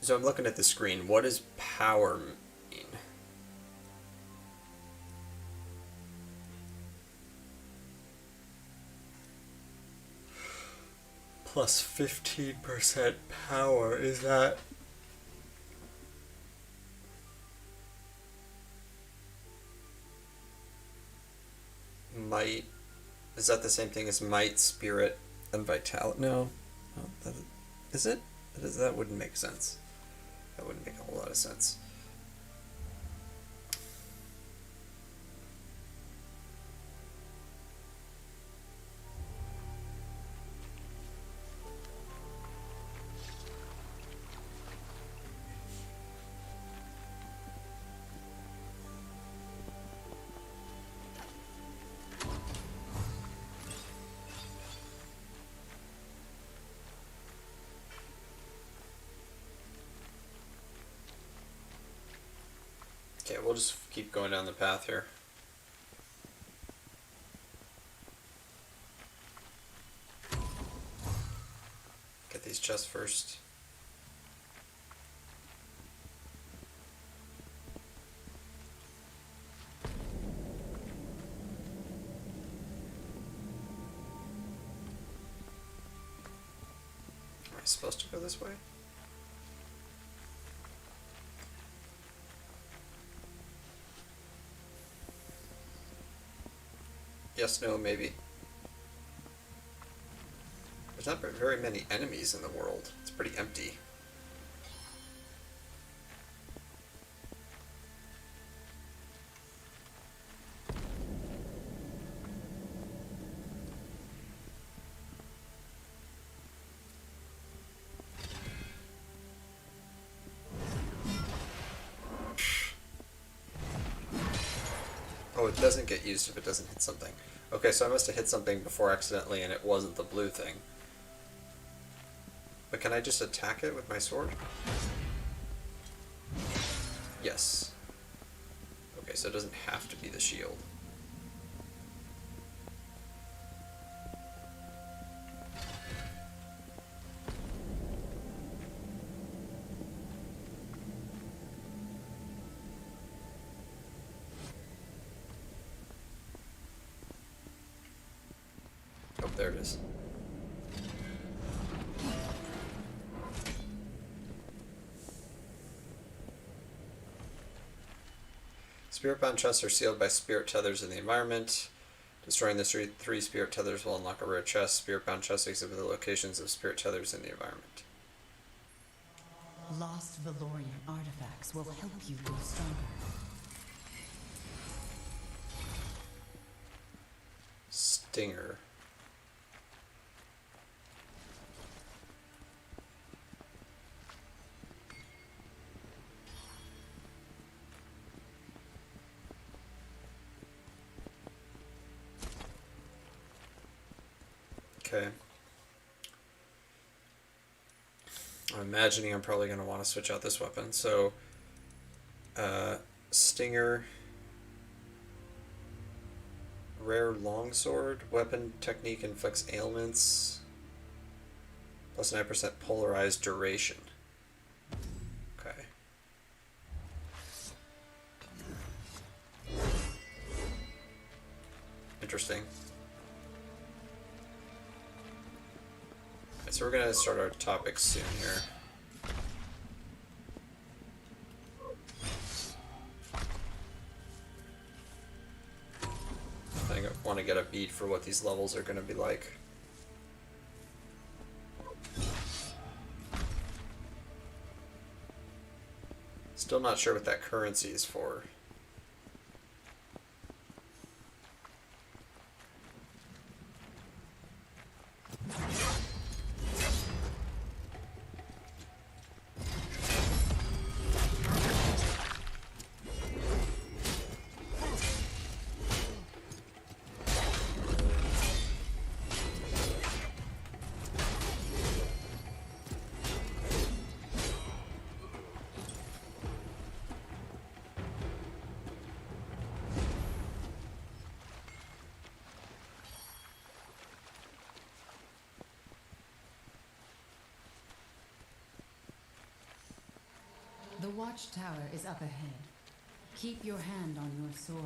S1: So I'm looking at the screen. What does power mean? Plus 15% power, is that... Might... Is that the same thing as might, spirit, and vitality? No. Is it? That wouldn't make sense. That wouldn't make a whole lot of sense. Okay, we'll just keep going down the path here. Get these chests first. Am I supposed to go this way? Yes, no, maybe. There's not very many enemies in the world. It's pretty empty. Oh, it doesn't get used if it doesn't hit something. Okay, so I must have hit something before accidentally and it wasn't the blue thing. But can I just attack it with my sword? Yes. Okay, so it doesn't have to be the shield. Oh, there it is. Spirit-bound chests are sealed by spirit tethers in the environment. Destroying the three spirit tethers will unlock a rare chest. Spirit-bound chests exhibit the locations of spirit tethers in the environment.
S6: Lost Valorian artifacts will help you grow stronger.
S1: Stinger. Okay. I'm imagining I'm probably going to want to switch out this weapon. So, Stinger, rare longsword, weapon technique inflicts ailments, plus 9% polarized duration. Okay. Interesting. So we're going to start our topic soon here. I want to get a beat for what these levels are going to be like. Still not sure what that currency is for.
S6: watchtower is up ahead. Keep your hand on your sword.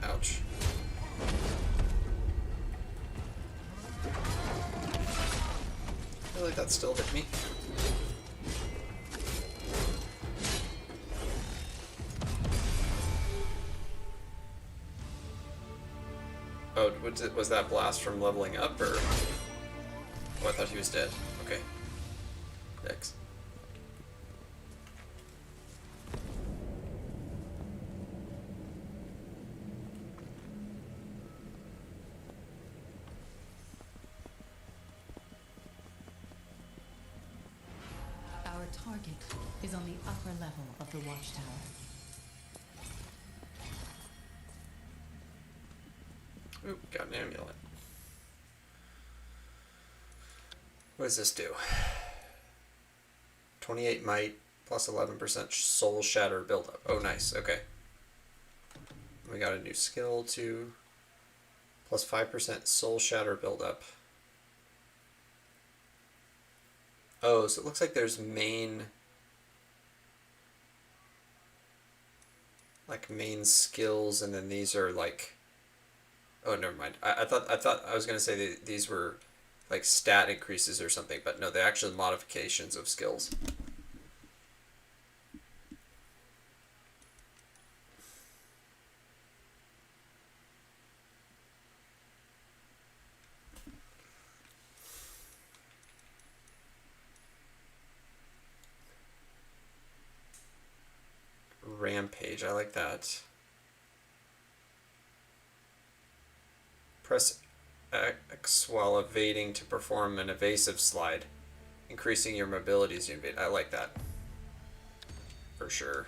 S1: Ouch. I feel like that still hit me. Oh, was that blast from leveling up, or? Oh, I thought he was dead. Okay. Thanks.
S6: Our target is on the upper level of the watchtower.
S1: Ooh, got an amulet. What does this do? 28 might plus 11% soul shatter buildup. Oh, nice. Okay. We got a new skill too. Plus 5% soul shatter buildup. Oh, so it looks like there's main skills, and then these are like. Oh, never mind. I thought I was gonna say these were like stat increases or something, but no, they're actually modifications of skills. Rampage, I like that. Press X while evading to perform an evasive slide, increasing your mobility as you invade. I like that. For sure.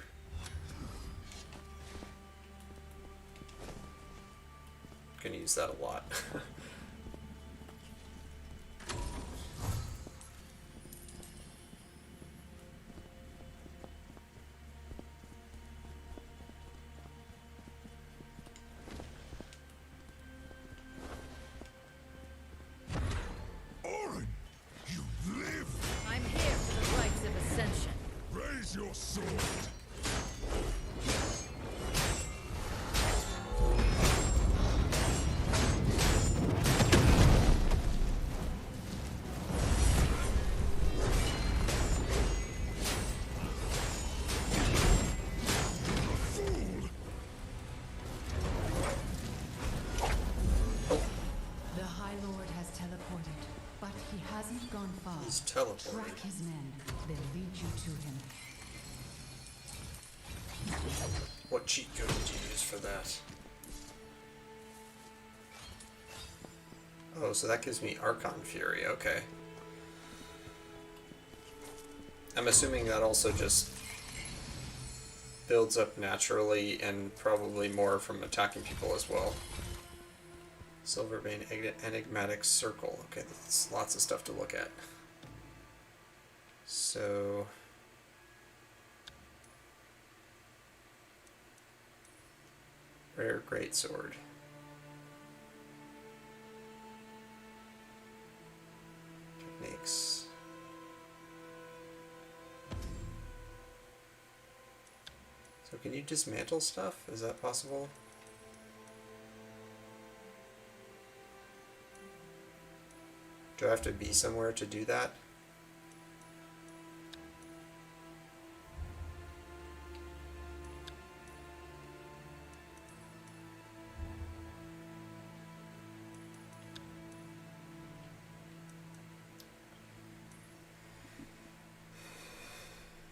S1: Gonna use that a lot.
S5: Orin, you live!
S7: I'm here for the rites of ascension.
S5: Raise your sword!
S6: The High Lord has teleported, but he hasn't gone far.
S1: He's teleported.
S6: Track his men, they'll lead you to him.
S1: What cheat code did you use for that? Oh, so that gives me Archon Fury, okay. I'm assuming that also just builds up naturally and probably more from attacking people as well. Silverbane Enigmatic Circle. Okay, that's lots of stuff to look at. So... Rare Greatsword. Techniques. So can you dismantle stuff? Is that possible? Do I have to be somewhere to do that?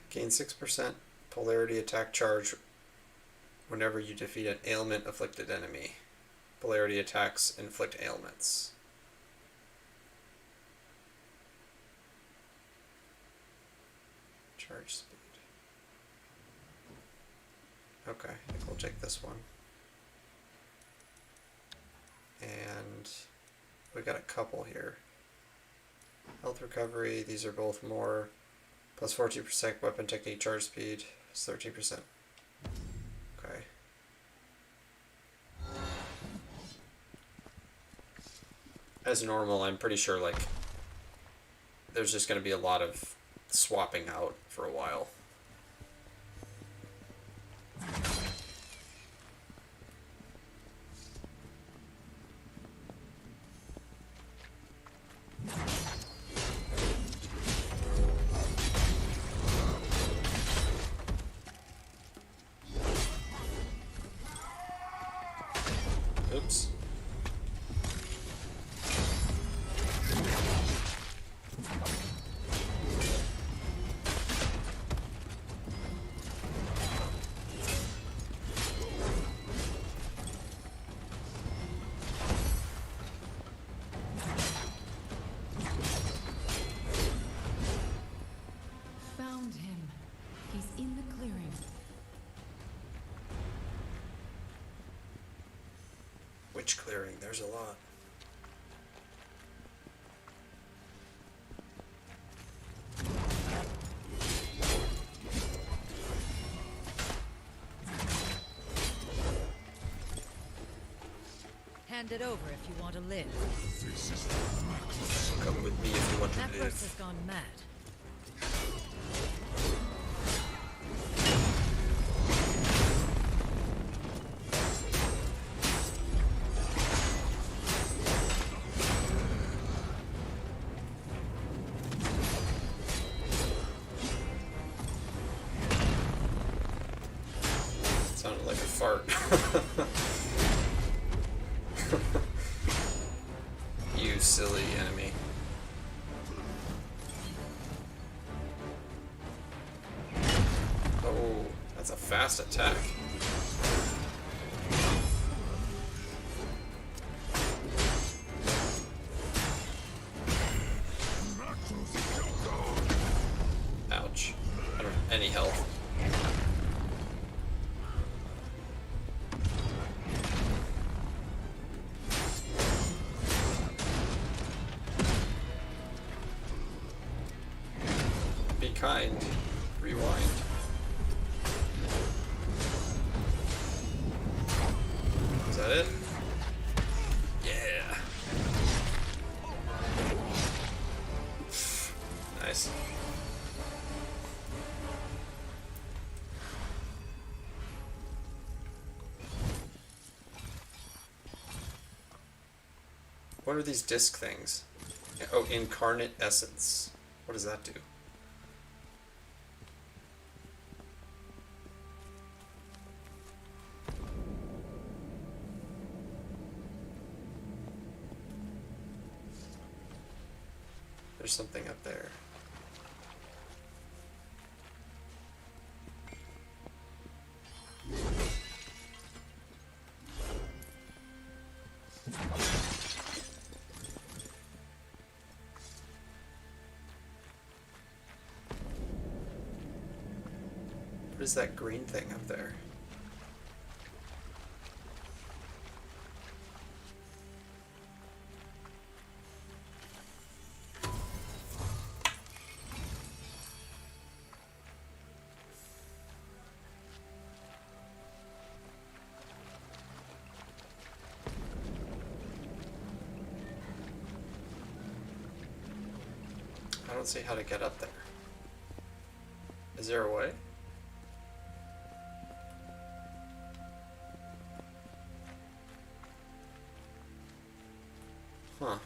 S1: Gain 6% polarity attack charge whenever you defeat an ailment afflicted enemy. Polarity attacks inflict ailments. Charge speed. Okay, I think we'll take this one. And we got a couple here. Health recovery, these are both more. Plus 14% weapon technique charge speed, it's 13%. Okay. As normal, I'm pretty sure, like, there's just going to be a lot of swapping out for a while. Oops.
S6: Found him. He's in the clearing.
S1: Which clearing? There's a lot.
S7: Hand it over if you want to live.
S1: Come with me if you want to
S7: Macros
S1: live.
S7: has gone mad.
S1: Sounded like a fart. You silly enemy. Oh, that's a fast attack. Ouch. I don't have any health. Be kind. Rewind. Is that it? Yeah. Nice. What are these disc things? Oh, incarnate essence. What does that do? There's something up there. What is that green thing up there? I don't see how to get up there. Is there a way? Huh.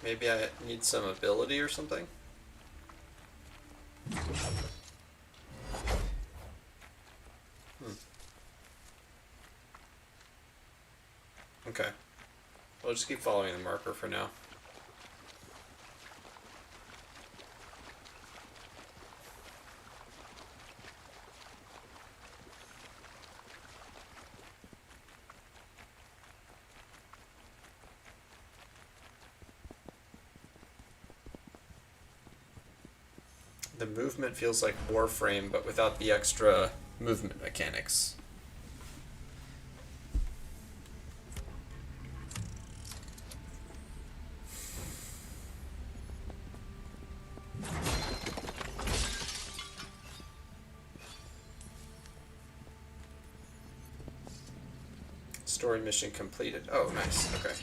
S1: Maybe I need some ability or something? Okay. We'll just keep following the marker for now. The movement feels like Warframe, but without the extra movement mechanics. Story mission completed. Oh, nice. Okay.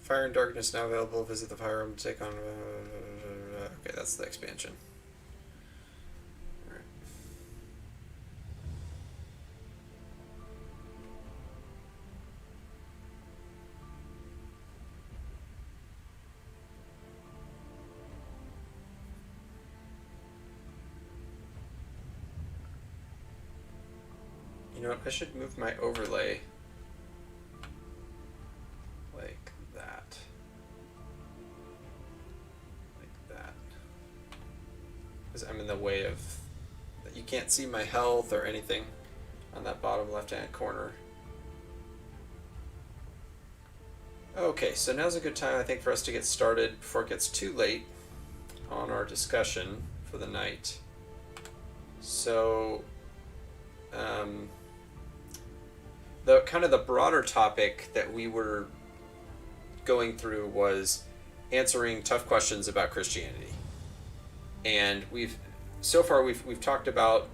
S1: Fire and Darkness now available. Visit the Fire Room to take on... okay, that's the expansion. Alright. You know what? I should move my overlay like that. Like that. Because I'm in the way of... You can't see my health or anything on that bottom left-hand corner. Okay, so now's a good time, I think, for us to get started before it gets too late on our discussion for the night. So, the broader topic that we were going through was answering tough questions about Christianity. And so far we've talked about,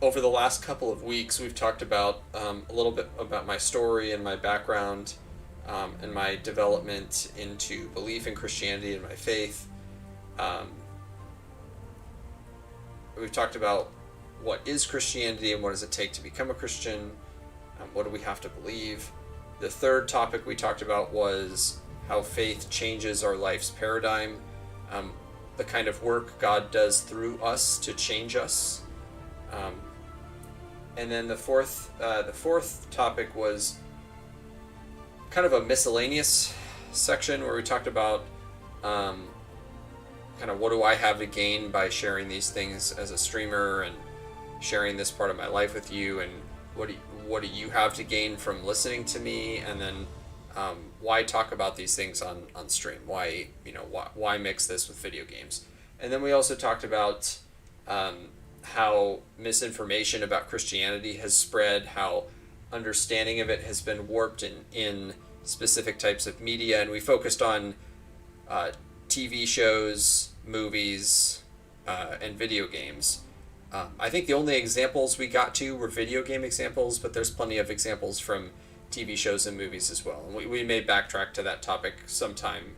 S1: over the last couple of weeks, we've talked about a little bit about my story and my background, and my development into belief in Christianity and my faith. We've talked about what is Christianity and what does it take to become a Christian. What do we have to believe? The third topic we talked about was how faith changes our life's paradigm, the kind of work God does through us to change us. And then the fourth topic was kind of a miscellaneous section where we talked about kind of what do I have to gain by sharing these things as a streamer and sharing this part of my life with you, and what do you have to gain from listening to me, and then why talk about these things on stream? Why mix this with video games? And then we also talked about how misinformation about Christianity has spread, how understanding of it has been warped in specific types of media, and we focused on TV shows, movies, and video games. I think the only examples we got to were video game examples, but there's plenty of examples from TV shows and movies as well. And we may backtrack to that topic sometime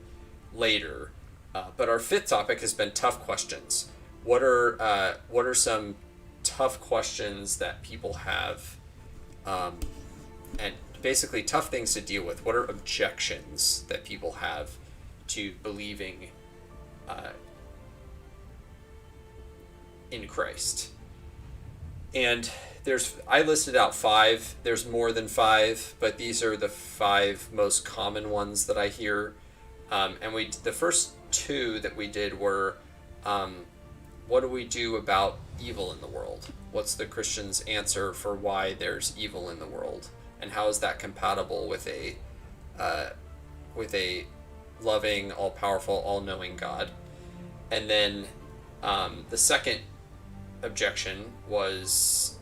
S1: later. But our fifth topic has been tough questions. What are some tough questions that people have, and basically tough things to deal with? What are objections that people have to believing in Christ? And I listed out 5. There's more than 5, but these are the 5 most common ones that I hear. And the first 2 that we did were, what do we do about evil in the world? What's the Christian's answer for why there's evil in the world? And how is that compatible with a loving, all-powerful, all-knowing God? And then the second objection was,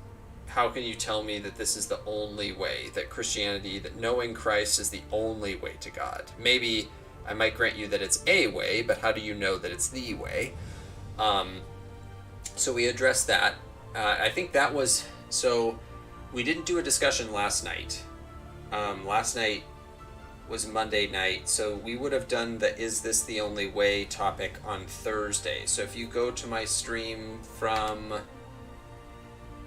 S1: how can you tell me that this is the only way, that Christianity, that knowing Christ is the only way to God? Maybe I might grant you that it's a way, but how do you know that it's the way? So we addressed that. I think that was... So we didn't do a discussion last night. Last night was Monday night, so we would have done the Is This the Only Way topic on Thursday. So if you go to my stream from...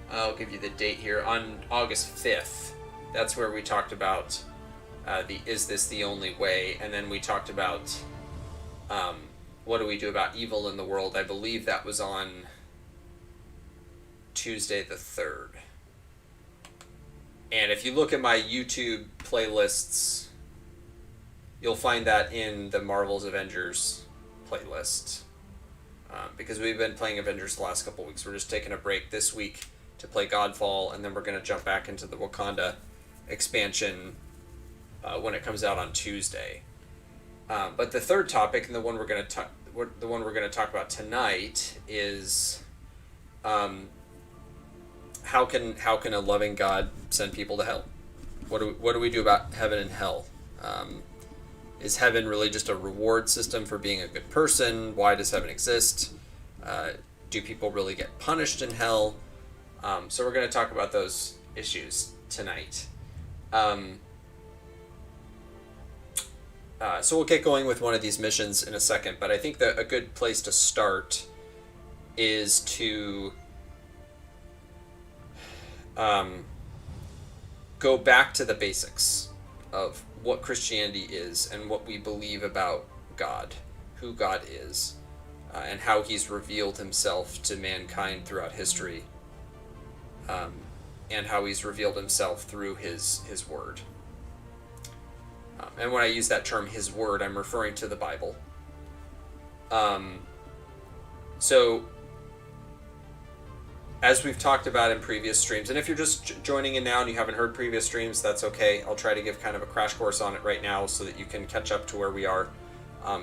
S1: I'll give you the date here. On August 5th, that's where we talked about the Is This the Only Way, and then we talked about what do we do about evil in the world. I believe that was on Tuesday the 3rd. And if you look at my YouTube playlists, you'll find that in the Marvel's Avengers playlist. Because we've been playing Avengers the last couple weeks. We're just taking a break this week to play Godfall, and then we're going to jump back into the Wakanda expansion when it comes out on Tuesday. But the third topic, and the one we're going to talk about tonight, is how can a loving God send people to hell? What do we do about heaven and hell? Is heaven really just a reward system for being a good person? Why does heaven exist? Do people really get punished in hell? So we're going to talk about those issues tonight. So we'll get going with one of these missions in a second, but I think that a good place to start is to go back to the basics of what Christianity is and what we believe about God, who God is, and how he's revealed himself to mankind throughout history, and how he's revealed himself through his word. And when I use that term, his word, I'm referring to the Bible. So, as we've talked about in previous streams, and if you're just joining in now and you haven't heard previous streams, that's okay. I'll try to give kind of a crash course on it right now so that you can catch up to where we are.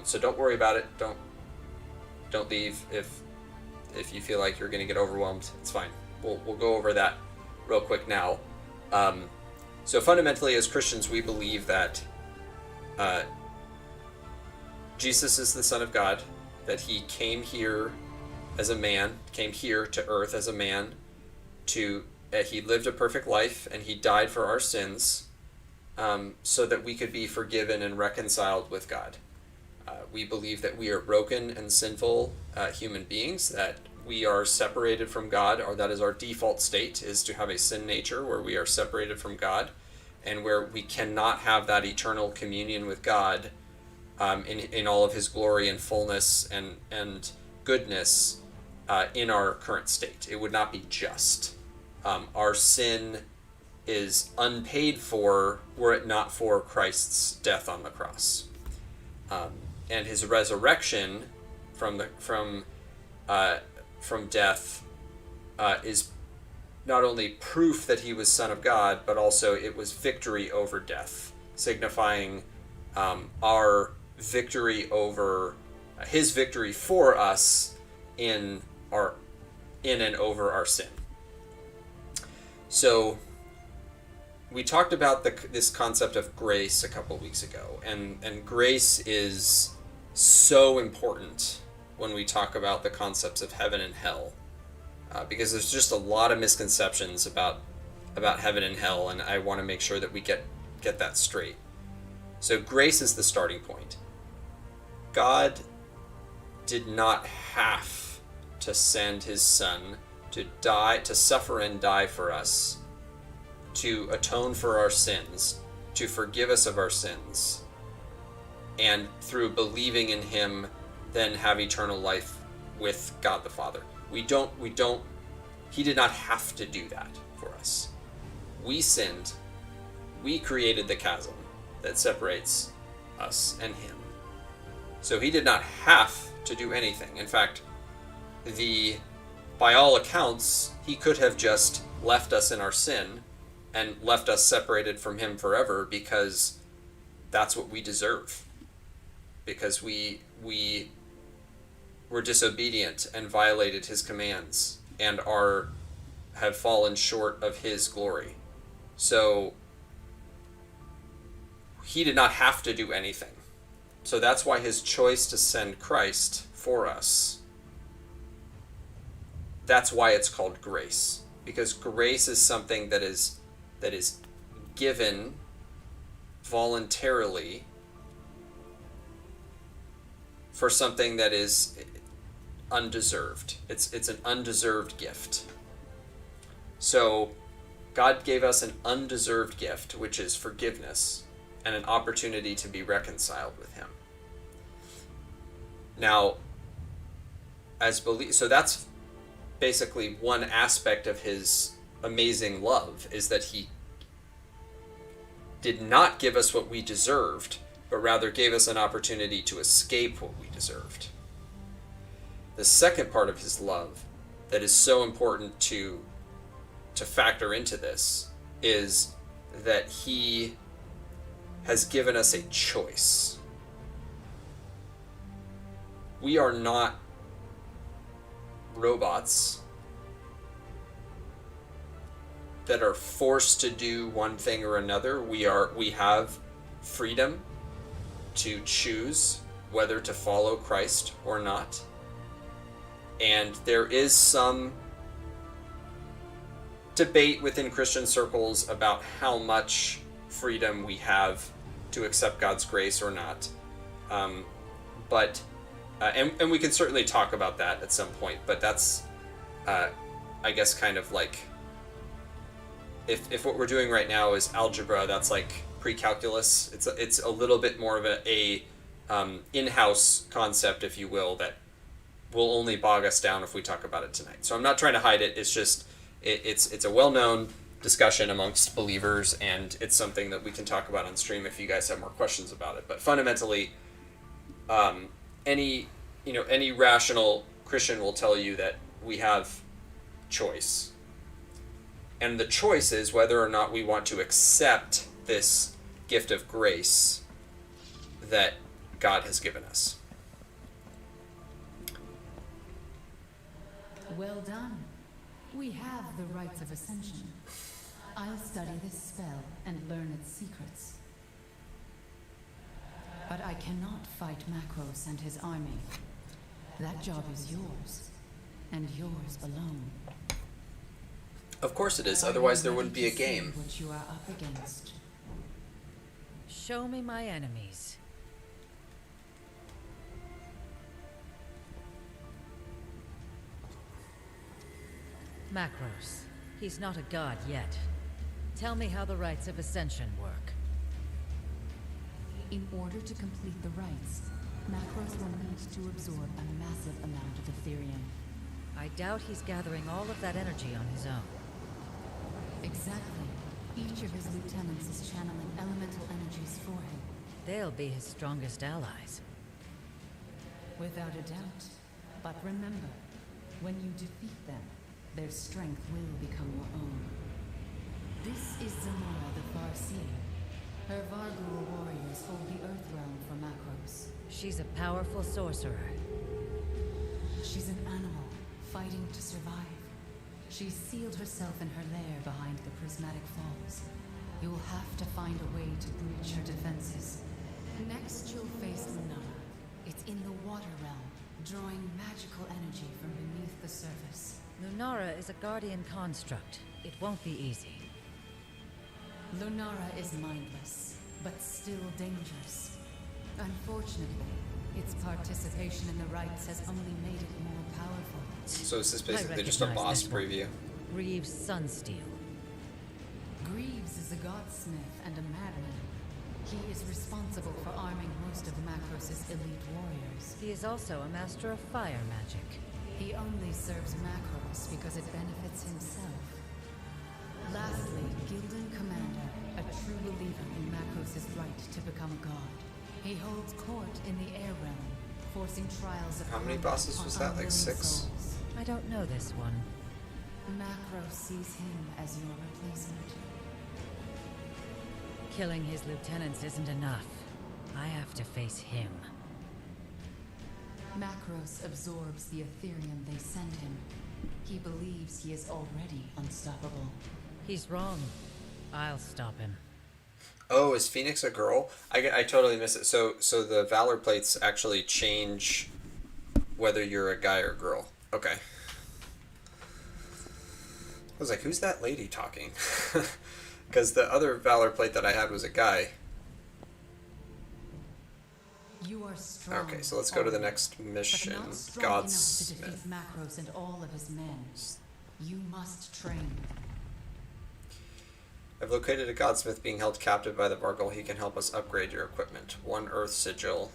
S1: So don't worry about it. Don't leave if you feel like you're going to get overwhelmed. It's fine. We'll go over that real quick now. So fundamentally, as Christians, we believe that Jesus is the Son of God, that he came here as a man, came here to earth as a man, he lived a perfect life, and he died for our sins, so that we could be forgiven and reconciled with God. We believe that we are broken and sinful human beings, that we are separated from God, or that is our default state, is to have a sin nature where we are separated from God, and where we cannot have that eternal communion with God in all of his glory and fullness and goodness in our current state. It would not be just. Our sin is unpaid for were it not for Christ's death on the cross. And his resurrection from death is not only proof that he was Son of God, but also it was victory over death, signifying our victory over his victory for us in and over our sin. So we talked about this concept of grace a couple weeks ago, and grace is so important when we talk about the concepts of heaven and hell, because there's just a lot of misconceptions about heaven and hell, and I want to make sure that we get that straight. So grace is the starting point. God did not have to send his Son to die, to suffer and die for us, to atone for our sins, to forgive us of our sins, and through believing in him, then have eternal life with God the Father. He did not have to do that for us. We sinned. We created the chasm that separates us and him. So he did not have to do anything. In fact, by all accounts, he could have just left us in our sin and left us separated from him forever, because that's what we deserve. Because we were disobedient and violated his commands and have fallen short of his glory. So he did not have to do anything. So that's why his choice to send Christ for us, that's why it's called grace. Because grace is something that is given voluntarily for something that is undeserved. It's an undeserved gift. So God gave us an undeserved gift, which is forgiveness and an opportunity to be reconciled with him. Now, so that's basically one aspect of his amazing love, is that he did not give us what we deserved, but rather gave us an opportunity to escape what we deserved. The second part of his love that is so important to factor into this is that he has given us a choice. We are not robots that are forced to do one thing or another. We have freedom to choose whether to follow Christ or not. And there is some debate within Christian circles about how much freedom we have to accept God's grace or not. But we can certainly talk about that at some point, but that's I guess kind of like if what we're doing right now is algebra, that's like pre-calculus. It's a little bit more of a in-house concept, if you will, that will only bog us down if we talk about it tonight. So I'm not trying to hide it. It's just it's a well-known discussion amongst believers, and it's something that we can talk about on stream if you guys have more questions about it. But fundamentally, any rational Christian will tell you that we have choice, and the choice is whether or not we want to accept this gift of grace that God has given us.
S6: Well done. We have the rites of ascension. I'll study this spell and learn its secrets. But I cannot fight Macros and his army. That job is yours, and yours alone.
S1: Of course it is, otherwise there wouldn't be a game.
S6: What you are up against.
S7: Show me my enemies. Macros. He's not a god yet. Tell me how the rites of ascension work.
S6: In order to complete the rites, Macros will need to absorb a massive amount of Ethereum.
S7: I doubt he's gathering all of that energy on his own.
S6: Exactly. Each of his lieutenants is channeling elemental energies for him.
S7: They'll be his strongest allies.
S6: Without a doubt. But remember, when you defeat them, their strength will become your own. This is Zamora the Farseer. Her Vargul warriors hold the Earth Realm for Macros.
S7: She's a powerful sorcerer.
S6: She's an animal, fighting to survive. She's sealed herself in her lair behind the Prismatic Falls. You'll have to find a way to breach her defenses. Next, you'll face Lunara. It's in the Water Realm, drawing magical energy from beneath the surface.
S7: Lunara is a guardian construct. It won't be easy.
S6: Lunara is mindless, but still dangerous. Unfortunately, its participation in the rites has only made it more powerful.
S1: So is this basically just a
S7: recognize
S1: boss
S7: this one.
S1: preview?
S7: Greaves Sunsteel.
S6: Greaves is a godsmith and a madman. He is responsible for arming most of Macros' elite warriors.
S7: He is also a master of fire magic.
S6: He only serves Macros because it benefits himself. Lastly, Gildan Commander, a true believer in Macros' right to become a god. He holds court in the air realm, forcing trials of
S1: How many
S6: combat
S1: bosses
S6: on
S1: was that? Like
S6: unwilling
S1: 6?
S6: souls.
S7: I don't know this one.
S6: Macros sees him as your replacement.
S7: Killing his lieutenants isn't enough. I have to face him.
S6: Macros absorbs the Ethereum they send him. He believes he is already unstoppable.
S7: He's wrong. I'll stop him.
S1: Oh, is Phoenix a girl? I totally missed it. So the Valor plates actually change whether you're a guy or a girl. Okay. I was like, who's that lady talking? Because the other Valor plate that I had was a guy.
S6: You are strong.
S1: Okay, so let's go to the
S6: already,
S1: next mission.
S6: but not strong enough to
S1: Godsmith.
S6: defeat Macros and all of his men. You must train.
S1: I've located a Godsmith being held captive by the Vargul. He can help us upgrade your equipment. 1 Earth Sigil.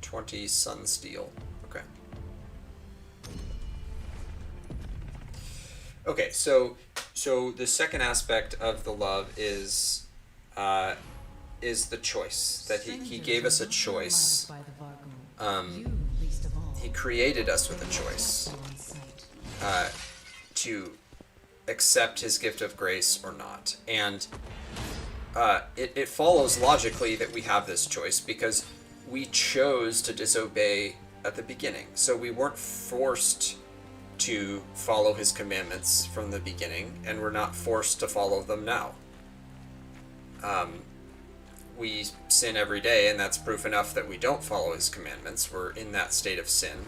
S1: 20 Sun Steel. Okay. Okay, so the second aspect of the love is the choice. That he gave us a choice. He created us with a choice to accept his gift of grace or not. And it follows logically that we have this choice because we chose to disobey at the beginning. So we weren't forced to follow his commandments from the beginning, and we're not forced to follow them now. We sin every day, and that's proof enough that we don't follow his commandments. We're in that state of sin.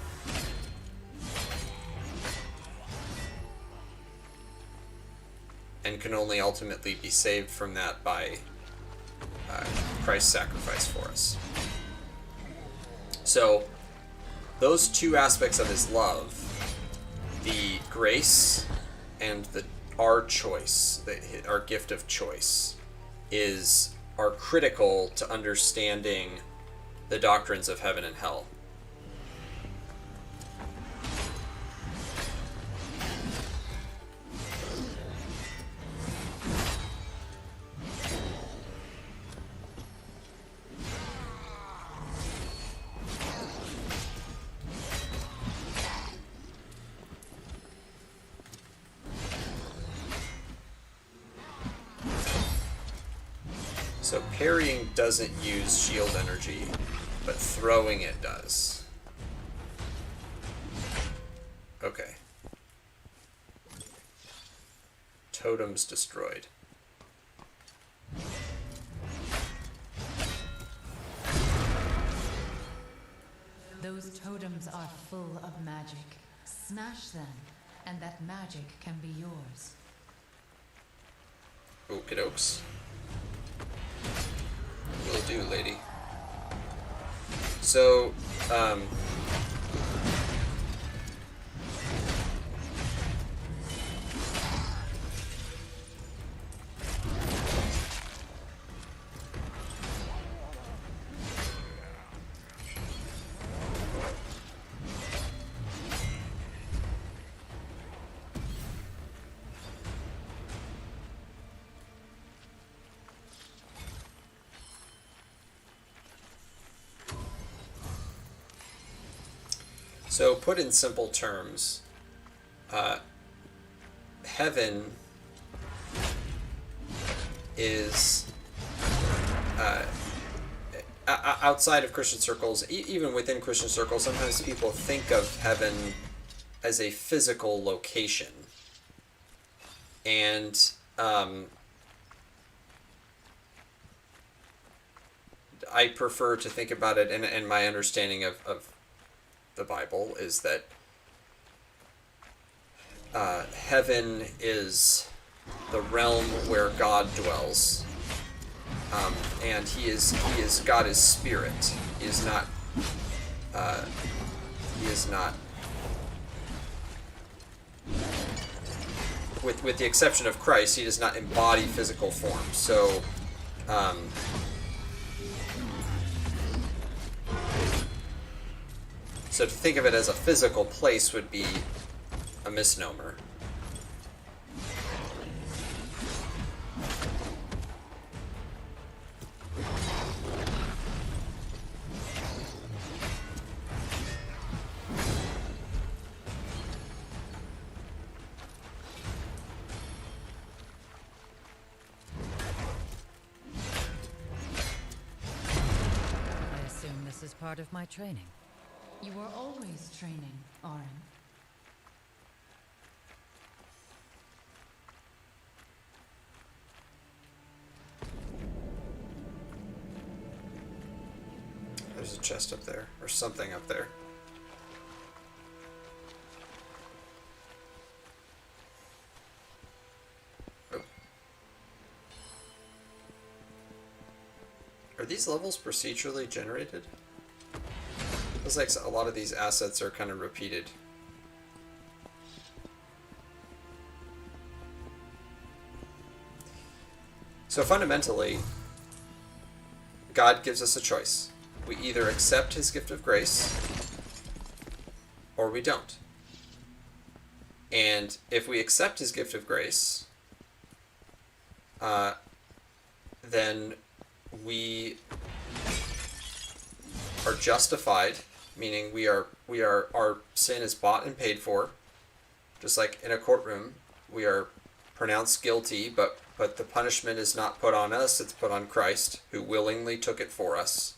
S1: And can only ultimately be saved from that by Christ's sacrifice for us. So, those two aspects of his love, the grace and our choice, our gift of choice, are critical to understanding the doctrines of heaven and hell. So parrying doesn't use shield energy, but throwing it does. Okay. Totems destroyed.
S6: Those totems are full of magic. Smash them, and that magic can be yours.
S1: Okie dokes. Will do, lady. So, So, put in simple terms, heaven is, outside of Christian circles, even within Christian circles, sometimes people think of heaven as a physical location. And I prefer to think about it, and my understanding of the Bible is that heaven is the realm where God dwells, and God is spirit. He is not with the exception of Christ, he does not embody physical form. So so to think of it as a physical place would be a misnomer.
S7: I assume this is part of my training.
S6: You are always training, Auron.
S1: There's a chest up there, or something up there. Oh. Are these levels procedurally generated? Feels like a lot of these assets are kind of repeated. So fundamentally, God gives us a choice. We either accept his gift of grace, or we don't. And if we accept his gift of grace, then we are justified, meaning our sin is bought and paid for. Just like in a courtroom, we are pronounced guilty, but the punishment is not put on us, it's put on Christ, who willingly took it for us.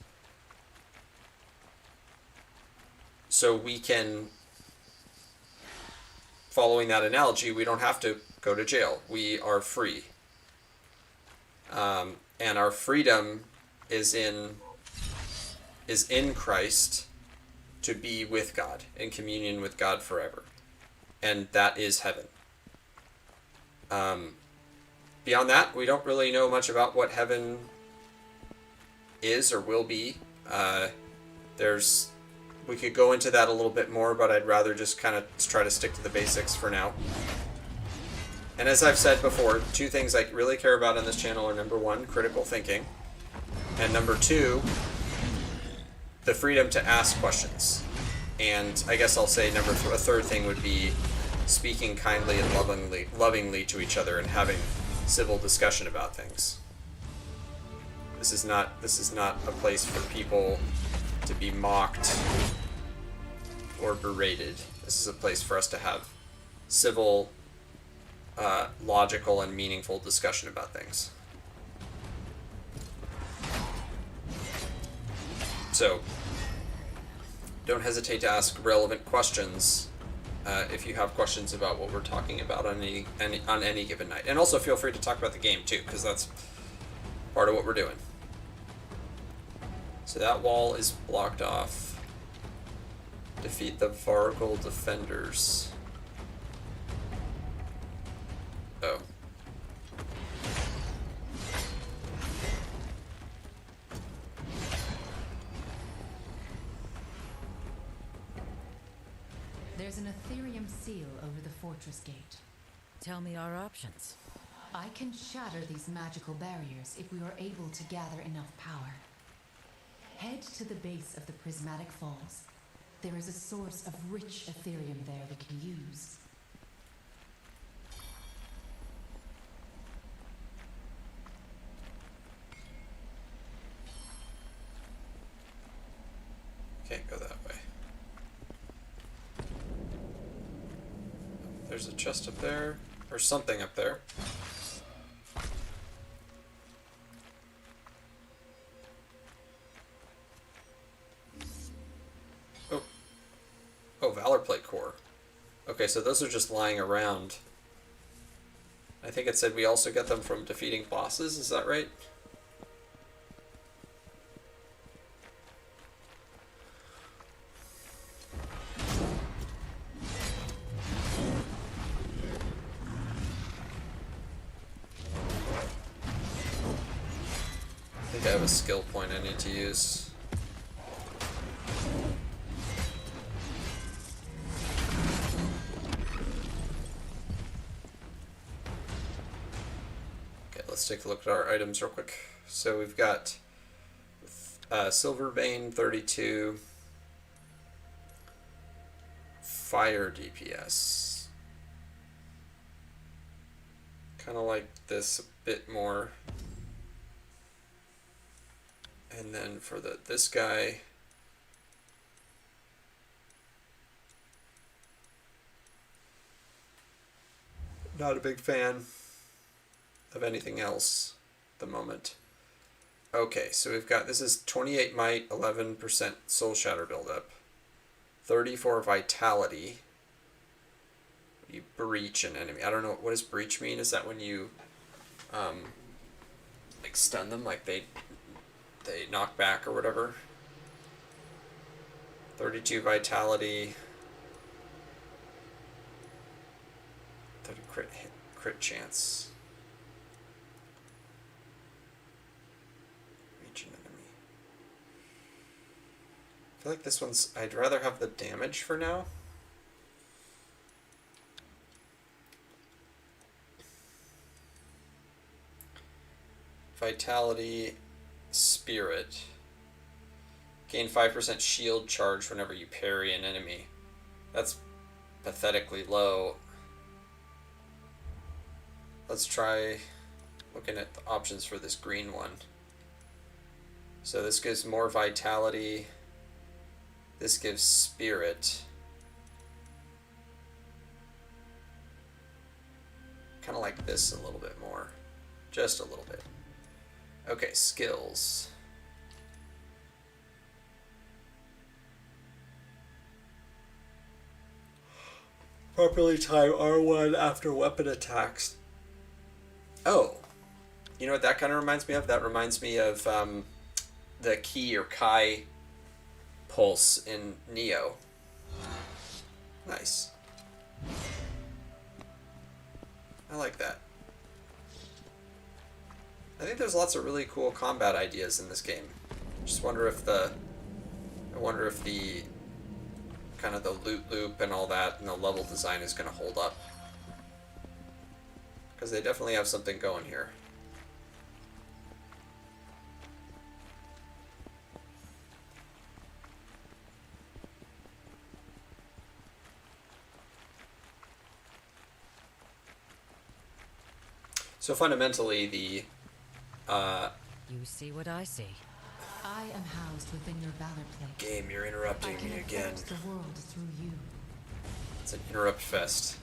S1: So we can, following that analogy, we don't have to go to jail. We are free. And our freedom is in Christ to be with God, in communion with God forever. And that is heaven. Beyond that, we don't really know much about what heaven is or will be. We could go into that a little bit more, but I'd rather just kind of try to stick to the basics for now. And as I've said before, two things I really care about on this channel are, number one, critical thinking, and number two, the freedom to ask questions. And I guess I'll say a third thing would be speaking kindly and lovingly to each other and having civil discussion about things. This is not a place for people to be mocked or berated. This is a place for us to have civil, logical, and meaningful discussion about things. So, don't hesitate to ask relevant questions if you have questions about what we're talking about on any given night. And also feel free to talk about the game too, because that's part of what we're doing. So that wall is blocked off. Defeat the Vargal defenders. Oh.
S6: There's an Ethereum seal over the fortress gate.
S7: Tell me our options.
S6: I can shatter these magical barriers if we are able to gather enough power. Head to the base of the Prismatic Falls. There is a source of rich Ethereum there we can use.
S1: Can't go that way. There's a chest up there, or something up there. Oh, Valor Plate Core. Okay, so those are just lying around. I think it said we also get them from defeating bosses, is that right? I think I have a skill point I need to use. Let's take a look at our items real quick. So we've got Silver Vein 32, Fire DPS. Kind of like this a bit more. And then for this guy, not a big fan of anything else at the moment. Okay, so we've got, this is 28 might, 11% soul shatter buildup, 34 vitality. You breach an enemy. I don't know, what does breach mean? Is that when you like stun them, like they knock back or whatever? 32 vitality, 30 crit chance. I feel like this one's, I'd rather have the damage for now. Vitality, Spirit. Gain 5% shield charge whenever you parry an enemy. That's pathetically low. Let's try looking at the options for this green one. So this gives more vitality. This gives Spirit. kind of like this a little bit more. Just a little bit. Okay, skills. Properly time R1 after weapon attacks. Oh. You know what that kind of reminds me of? That reminds me of the Ki or Kai pulse in Neo. Nice. I like that. I think there's lots of really cool combat ideas in this game. Just wonder if the kind of the loot loop and all that and the level design is going to hold up. Because they definitely have something going here. So fundamentally, the
S7: You see what I see.
S6: I am housed within your valor plate.
S1: game, you're
S6: I
S1: interrupting
S6: can
S1: me again.
S6: affect the world through you.
S1: It's an interrupt fest.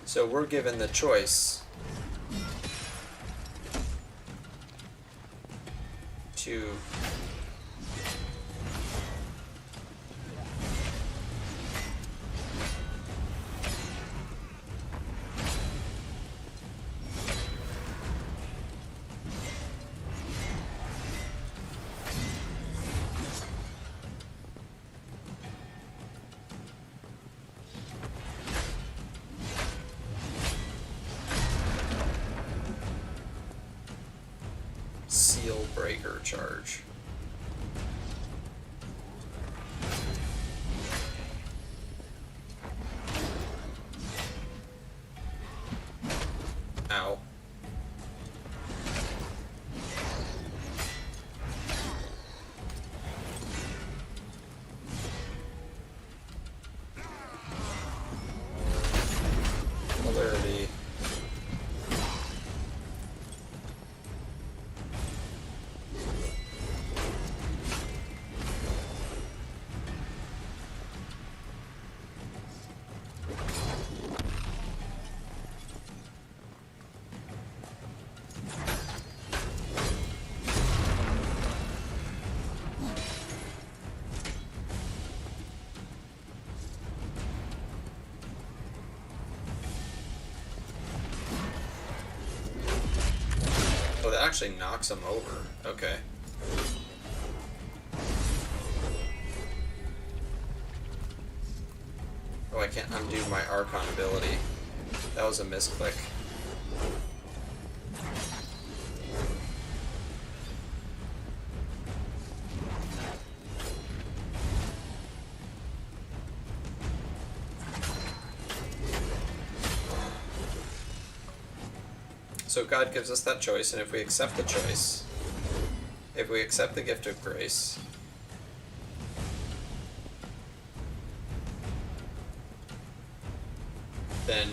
S1: So we're given the choice to seal breaker charge. Ow. Polarity. Oh, that actually knocks him over. Okay. Oh, I can't undo my Archon ability. That was a misclick. So God gives us that choice, and if we accept the choice, if we accept the gift of grace, then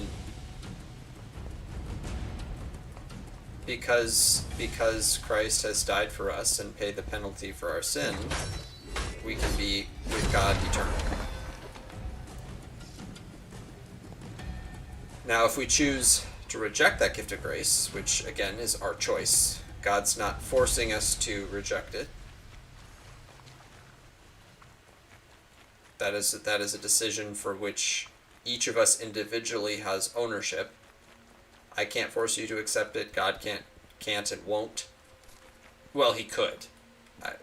S1: because Christ has died for us and paid the penalty for our sin, we can be with God eternally. Now, if we choose to reject that gift of grace, which again is our choice, God's not forcing us to reject it. That is a decision for which each of us individually has ownership. I can't force you to accept it. God can't and won't. Well, he could.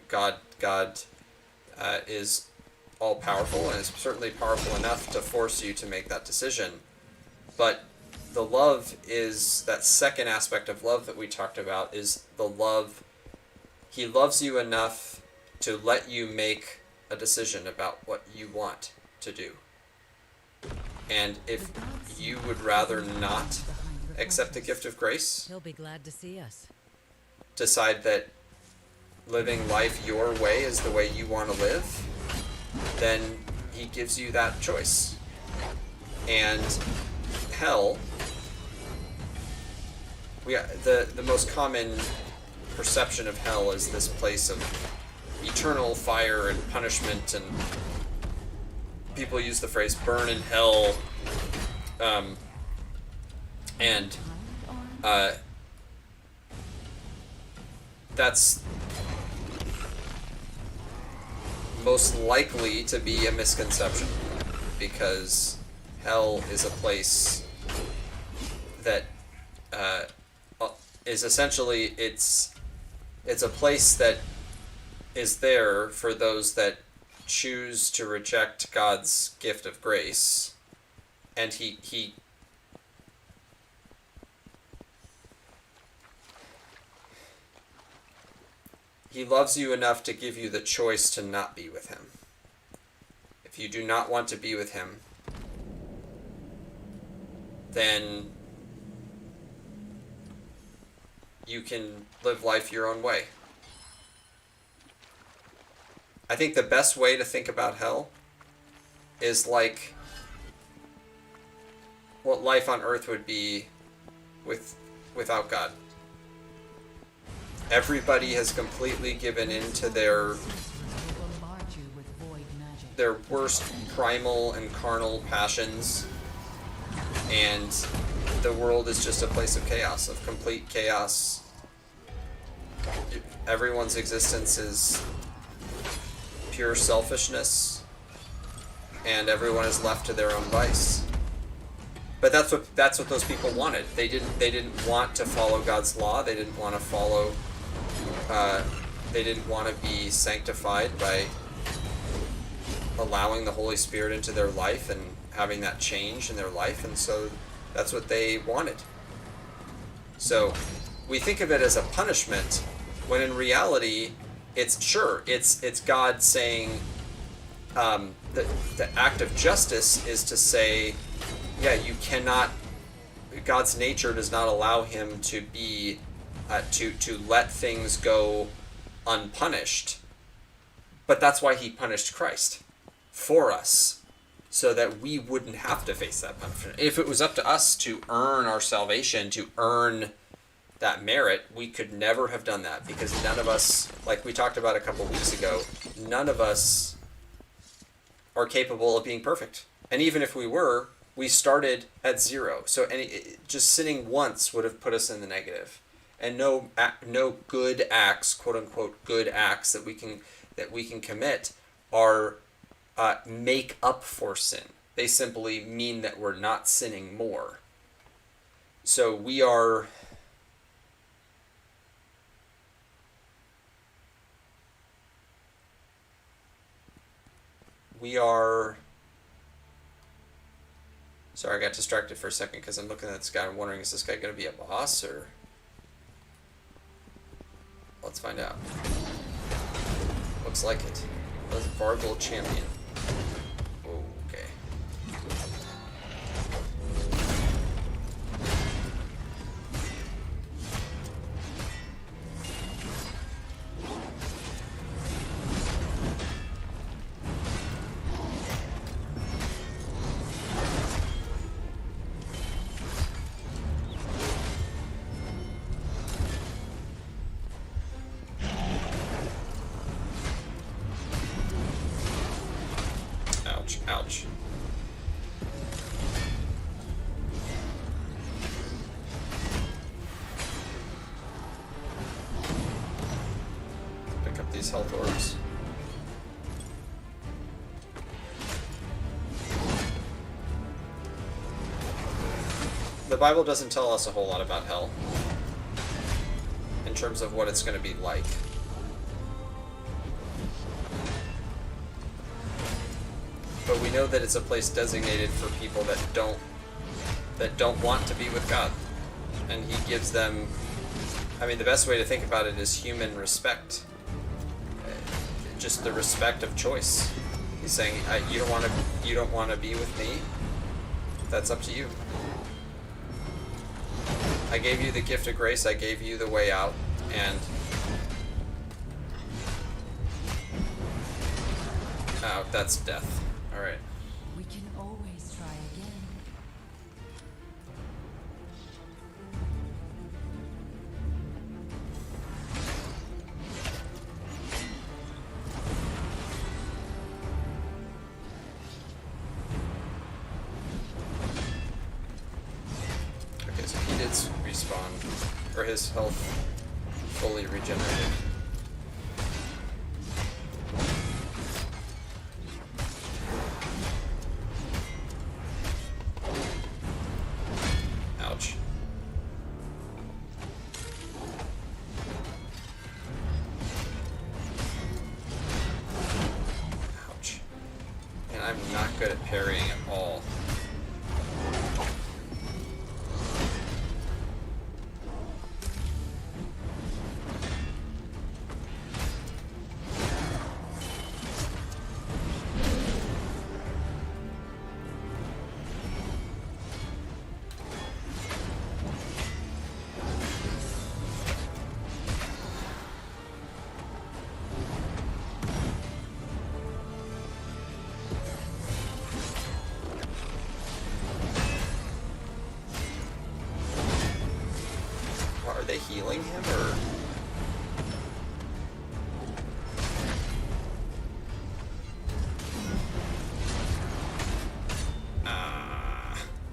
S1: God is all powerful and is certainly powerful enough to force you to make that decision. But the love is that second aspect of love that we talked about, is the love. He loves you enough to let you make a decision about what you want to do. And if you would rather not accept the gift of grace,
S7: He'll be glad to see us.
S1: decide that living life your way is the way you want to live, then he gives you that choice. And hell, the most common perception of hell as this place of eternal fire and punishment, and people use the phrase burn in hell, and that's most likely to be a misconception, because hell is a place that is essentially, it's a place that is there for those that choose to reject God's gift of grace, and he loves you enough to give you the choice to not be with him. If you do not want to be with him, then you can live life your own way. I think the best way to think about hell is like what life on earth would be without God. Everybody has completely given in to their worst primal and carnal passions, and the world is just a place of chaos, of complete chaos. Everyone's existence is pure selfishness, and everyone is left to their own vice. But that's what those people wanted. They didn't want to follow God's law. They didn't want to follow. They didn't want to be sanctified by allowing the Holy Spirit into their life and having that change in their life, and so that's what they wanted. So we think of it as a punishment, when in reality, it's God saying, the act of justice is to say, yeah, you cannot. God's nature does not allow him to be to let things go unpunished. But that's why he punished Christ for us, so that we wouldn't have to face that punishment. If it was up to us to earn our salvation, to earn that merit, we could never have done that, because none of us, like we talked about a couple weeks ago, none of us are capable of being perfect. And even if we were, we started at zero. So just sinning once would have put us in the negative. And no good acts, quote unquote good acts that we can commit are make up for sin. They simply mean that we're not sinning more. So we are sorry, I got distracted for a second because I'm looking at this guy. I'm wondering, is this guy going to be a boss, or let's find out. Looks like it. Was Vargul champion. Okay. Ouch. Pick up these health orbs. The Bible doesn't tell us a whole lot about hell in terms of what it's going to be like. But we know that it's a place designated for people that don't want to be with God. And he gives them, I mean, the best way to think about it is human respect. Just the respect of choice. He's saying, you don't want to be with me? That's up to you. I gave you the gift of grace, I gave you the way out, and that's death. Alright.
S6: We can always try again.
S1: his health fully regenerated. Ouch. Ouch. And I'm not good at parrying at all. Are they healing him, or?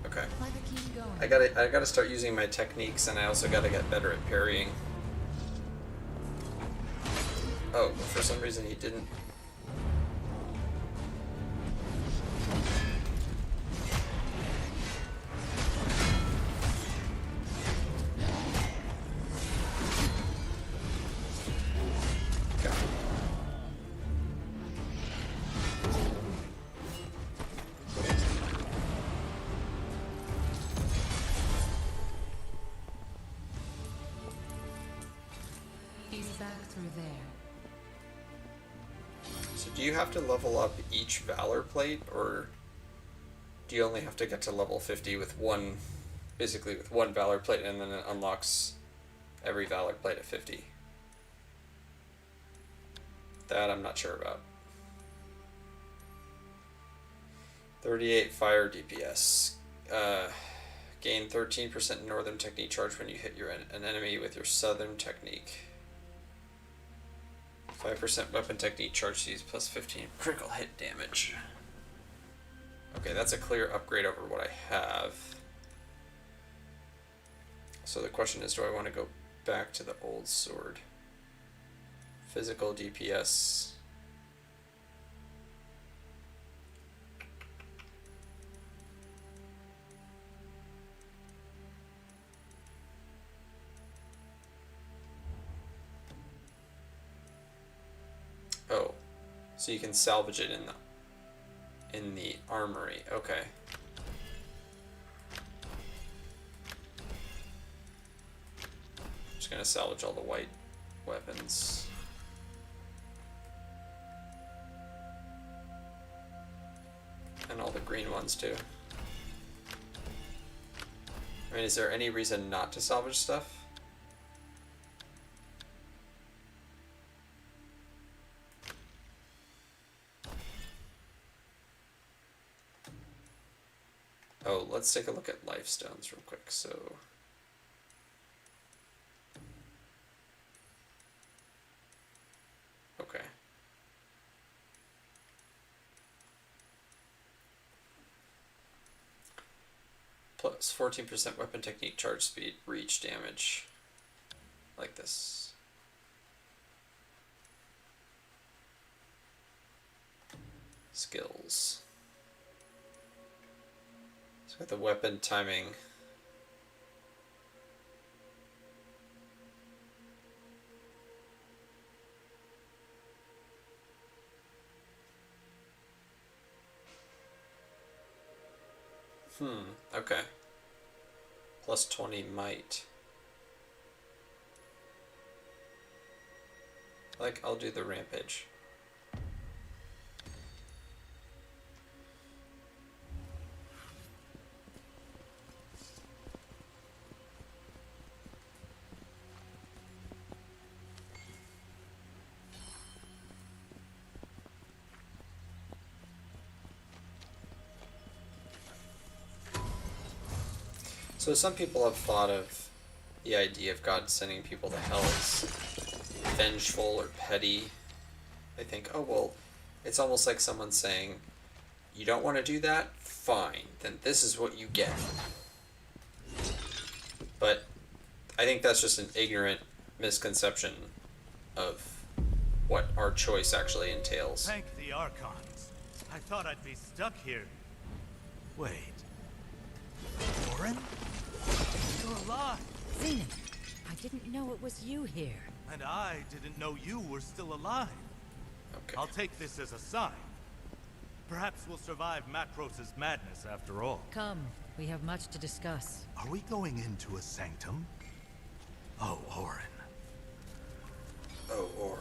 S1: Okay. I gotta start using my techniques, and I also gotta get better at parrying. Oh, for some reason he didn't.
S6: He's back through there.
S1: So do you have to level up each Valor plate, or do you only have to get to level 50 with one, basically with one Valor plate, and then it unlocks every Valor plate at 50? That I'm not sure about. 38 fire DPS. Gain 13% northern technique charge when you hit an enemy with your southern technique. 5% weapon technique charge sees plus 15 critical hit damage. Okay, that's a clear upgrade over what I have. So the question is, do I want to go back to the old sword? Physical DPS. Oh, so you can salvage it in the armory. Okay. Just gonna salvage all the white weapons. And all the green ones too. I mean, is there any reason not to salvage stuff? Oh, let's take a look at life stones real quick. So okay. Plus 14% weapon technique charge speed, reach damage. Like this. Skills. So the weapon timing. Okay. Plus 20 might. Like, I'll do the rampage. So some people have thought of the idea of God sending people to hell as vengeful or petty. They think, oh, well, it's almost like someone saying, you don't want to do that? Fine, then this is what you get. But I think that's just an ignorant misconception of what our choice actually entails.
S8: Thank the Archons. I thought I'd be stuck here. Wait. Warren? You're alive!
S7: Xenon, I didn't know it was you here.
S8: And I didn't know you were still alive.
S1: Okay.
S8: I'll take this as a sign. Perhaps we'll survive Macros's madness after all.
S7: Come, we have much to discuss.
S8: Are we going into a sanctum? Oh, Orin.
S1: Oh, Orin.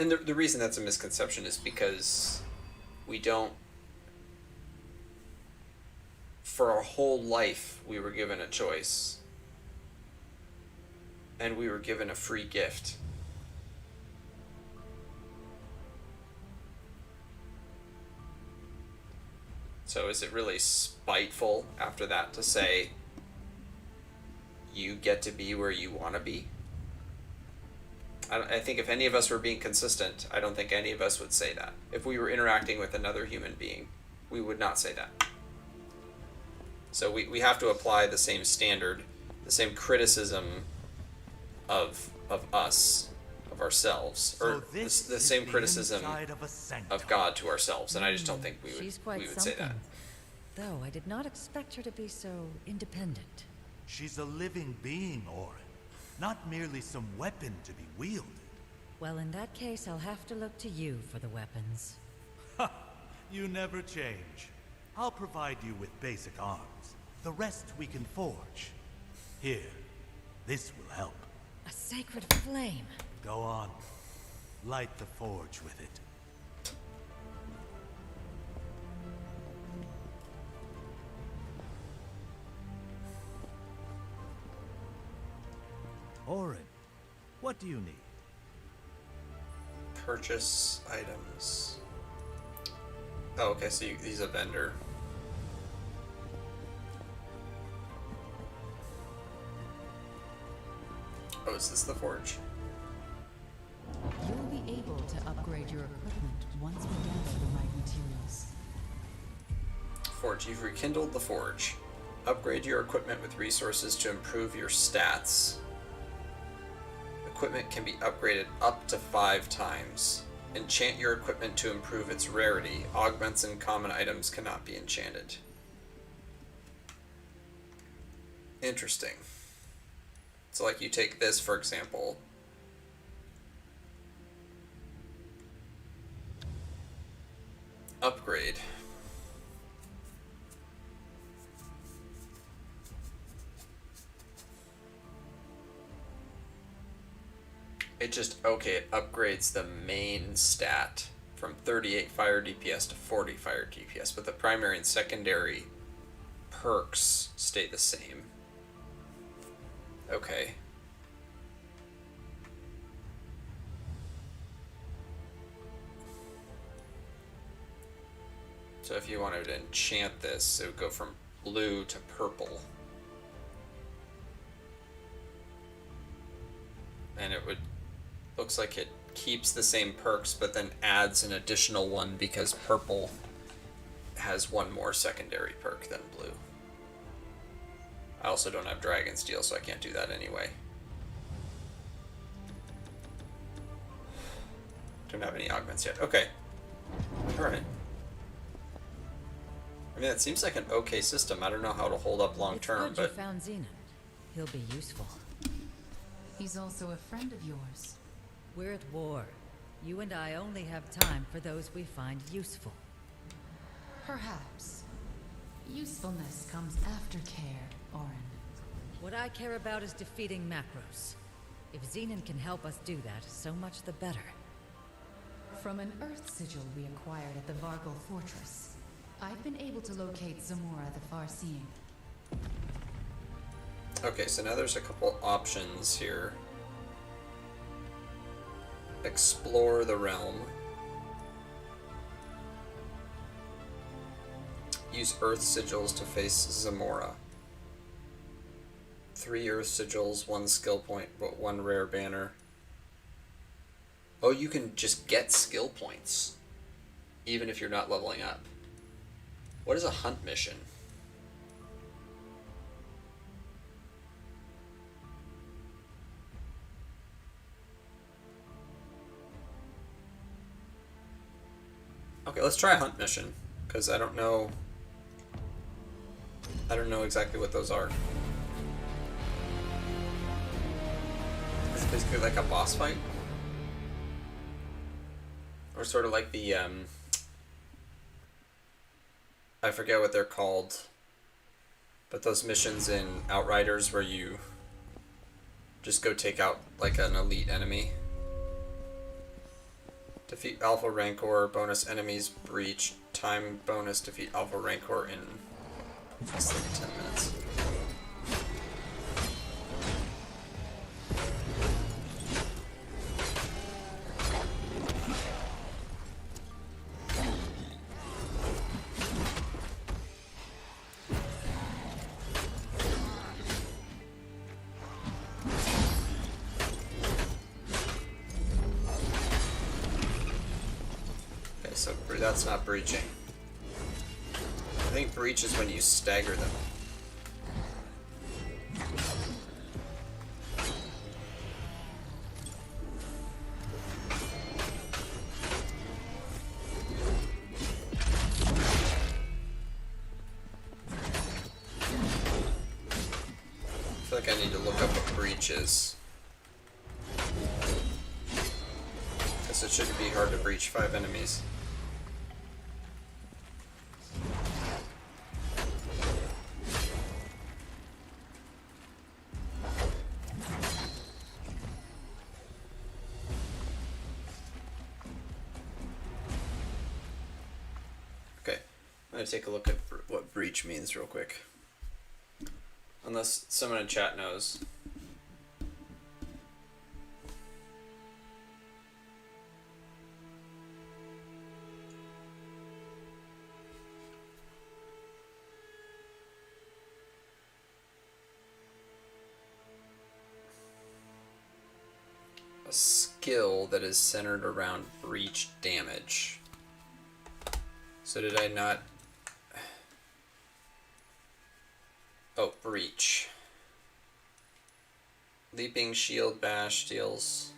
S1: And the reason that's a misconception is because we don't, for our whole life, we were given a choice. And we were given a free gift. So is it really spiteful after that to say, you get to be where you want to be? I think if any of us were being consistent, I don't think any of us would say that. If we were interacting with another human being, we would not say that. So we have to apply the same standard, the same criticism of us, of ourselves, or the same criticism of God to ourselves, and I just don't think we would say that.
S7: Though I did not expect her to be so independent.
S8: She's a living being, Orin. Not merely some weapon to be wielded.
S7: Well, in that case, I'll have to look to you for the weapons.
S8: Ha! You never change. I'll provide you with basic arms. The rest we can forge. Here, this will help.
S7: A sacred flame.
S8: Go on. Light the forge with it. Orin, what do you need?
S1: Purchase items. Oh, okay, so he's a vendor. Oh, is this the forge?
S6: You'll be able to upgrade your equipment once we gather the right materials.
S1: Forge. You've rekindled the forge. Upgrade your equipment with resources to improve your stats. Equipment can be upgraded up to 5 times. Enchant your equipment to improve its rarity. Augments and common items cannot be enchanted. Interesting. So like you take this, for example. Upgrade. It just, okay, it upgrades the main stat from 38 fire DPS to 40 fire DPS, but the primary and secondary perks stay the same. Okay. So if you wanted to enchant this, it would go from blue to purple. And it would, looks like it keeps the same perks, but then adds an additional one because purple has one more secondary perk than blue. I also don't have Dragon Steel, so I can't do that anyway. Don't have any augments yet. Okay. Alright. I mean, that seems like an okay system. I don't know how it'll hold up long term,
S7: It's good
S1: but...
S7: you found Xenon. He'll be useful.
S6: He's also a friend of yours.
S7: We're at war. You and I only have time for those we find useful.
S6: Perhaps. Usefulness comes after care, Orin.
S7: What I care about is defeating Macros. If Xenon can help us do that, so much the better.
S6: From an Earth sigil we acquired at the Vargal Fortress, I've been able to locate Zamora the Farseeing.
S1: Okay, so now there's a couple options here. Explore the realm. Use Earth sigils to face Zamora. 3 Earth sigils, 1 skill point, but 1 rare banner. Oh, you can just get skill points, even if you're not leveling up. What is a hunt mission? Okay, let's try a hunt mission, because I don't know exactly what those are. Is it basically like a boss fight? Or sort of like the, I forget what they're called, but those missions in Outriders where you just go take out like an elite enemy. Defeat Alpha Rancor, bonus enemies, breach, time bonus, defeat Alpha Rancor in less than 10 minutes. So that's not breaching. I think breach is when you stagger them. I feel like I need to look up what breach is. Guess it shouldn't be hard to breach 5 enemies. I'm gonna take a look at what breach means real quick. Unless someone in chat knows. A skill that is centered around breach damage. So did I not... Oh, breach. Leaping shield bash deals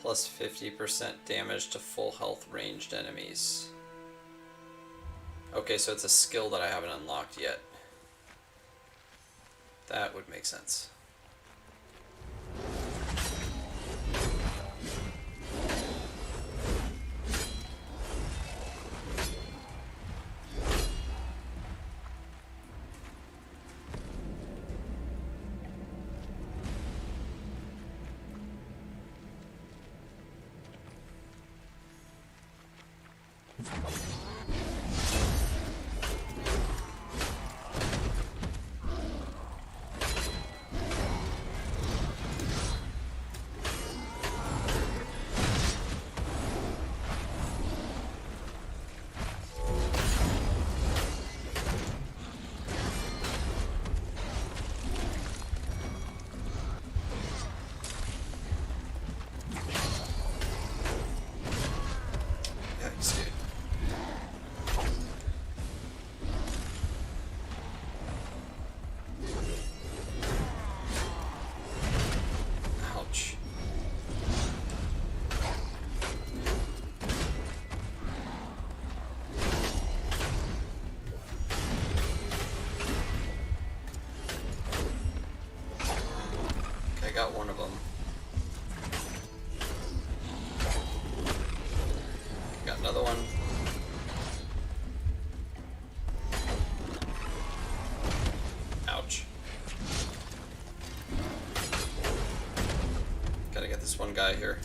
S1: plus 50% damage to full health ranged enemies. Okay, so it's a skill that I haven't unlocked yet. That would make sense. Got one of them. Got another one. Ouch. Gotta get this one guy here.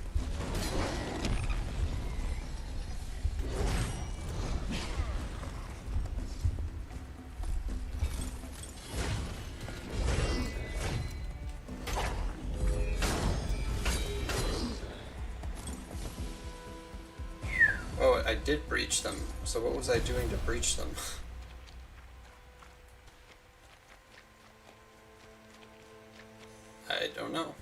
S1: I did breach them, so what was I doing to breach them? I don't know.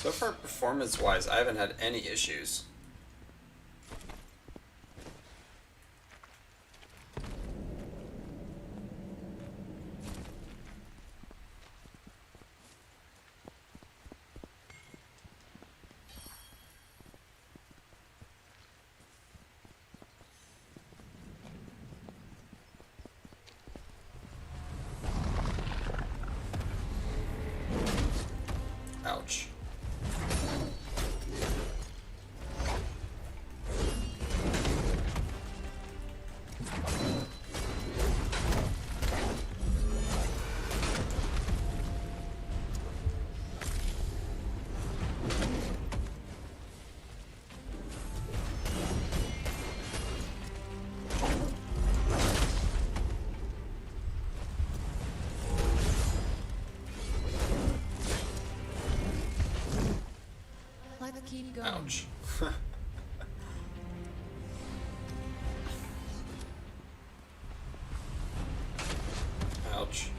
S1: So far, performance-wise, I haven't had any issues. Ouch.
S6: Let's keep going.
S1: Ouch. Ouch.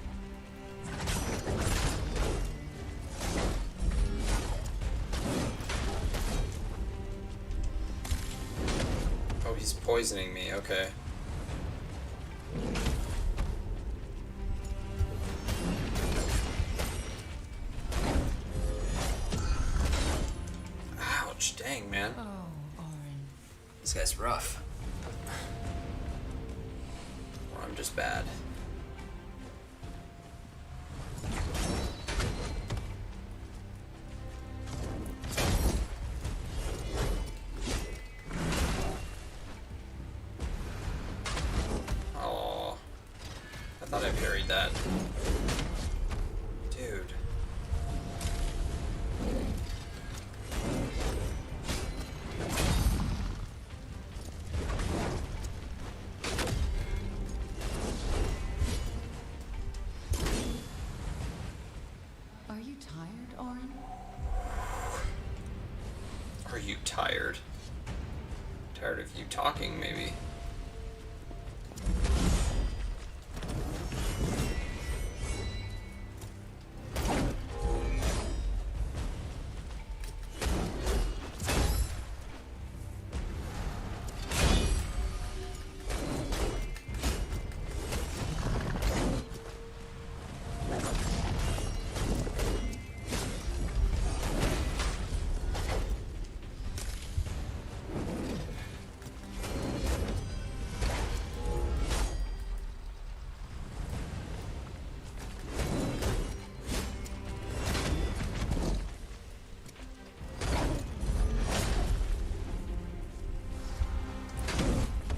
S1: Oh, he's poisoning me, okay. Ouch, dang, man.
S6: Oh, Orin.
S1: This guy's rough. Or I'm just bad. Oh, I thought I parried that. Dude.
S6: Are you tired, Orin?
S1: Are you tired? Tired of you talking, maybe?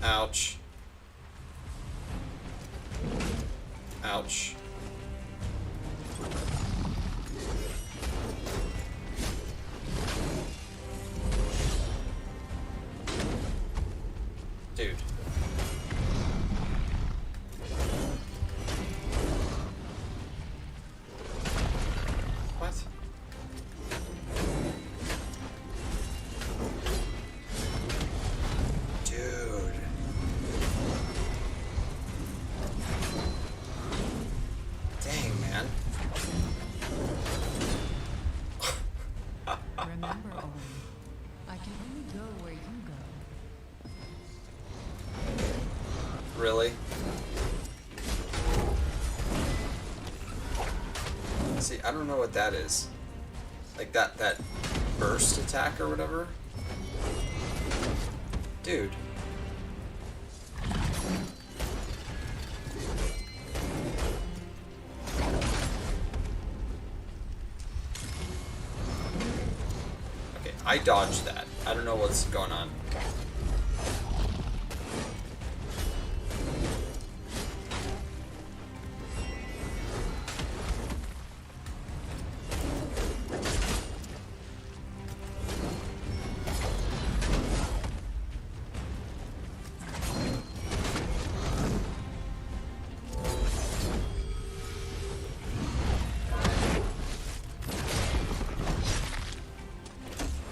S1: Ouch. Ouch. Dude. What? Dude. Dang, man.
S6: Remember, Orin, I can only go where you go.
S1: Really? See, I don't know what that is. Like that burst attack or whatever? Dude. Okay, I dodged that. I don't know what's going on.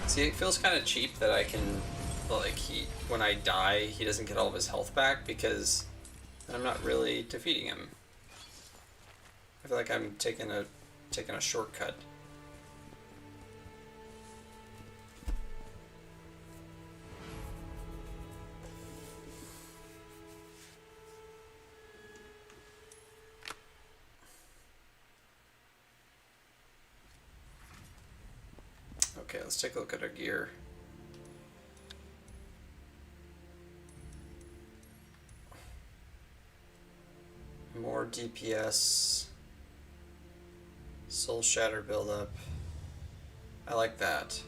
S1: See, it feels kind of cheap that I can, like, when I die, he doesn't get all of his health back because I'm not really defeating him. I feel like I'm taking a shortcut. Okay, let's take a look at our gear. More DPS. Soul Shatter buildup. I like that.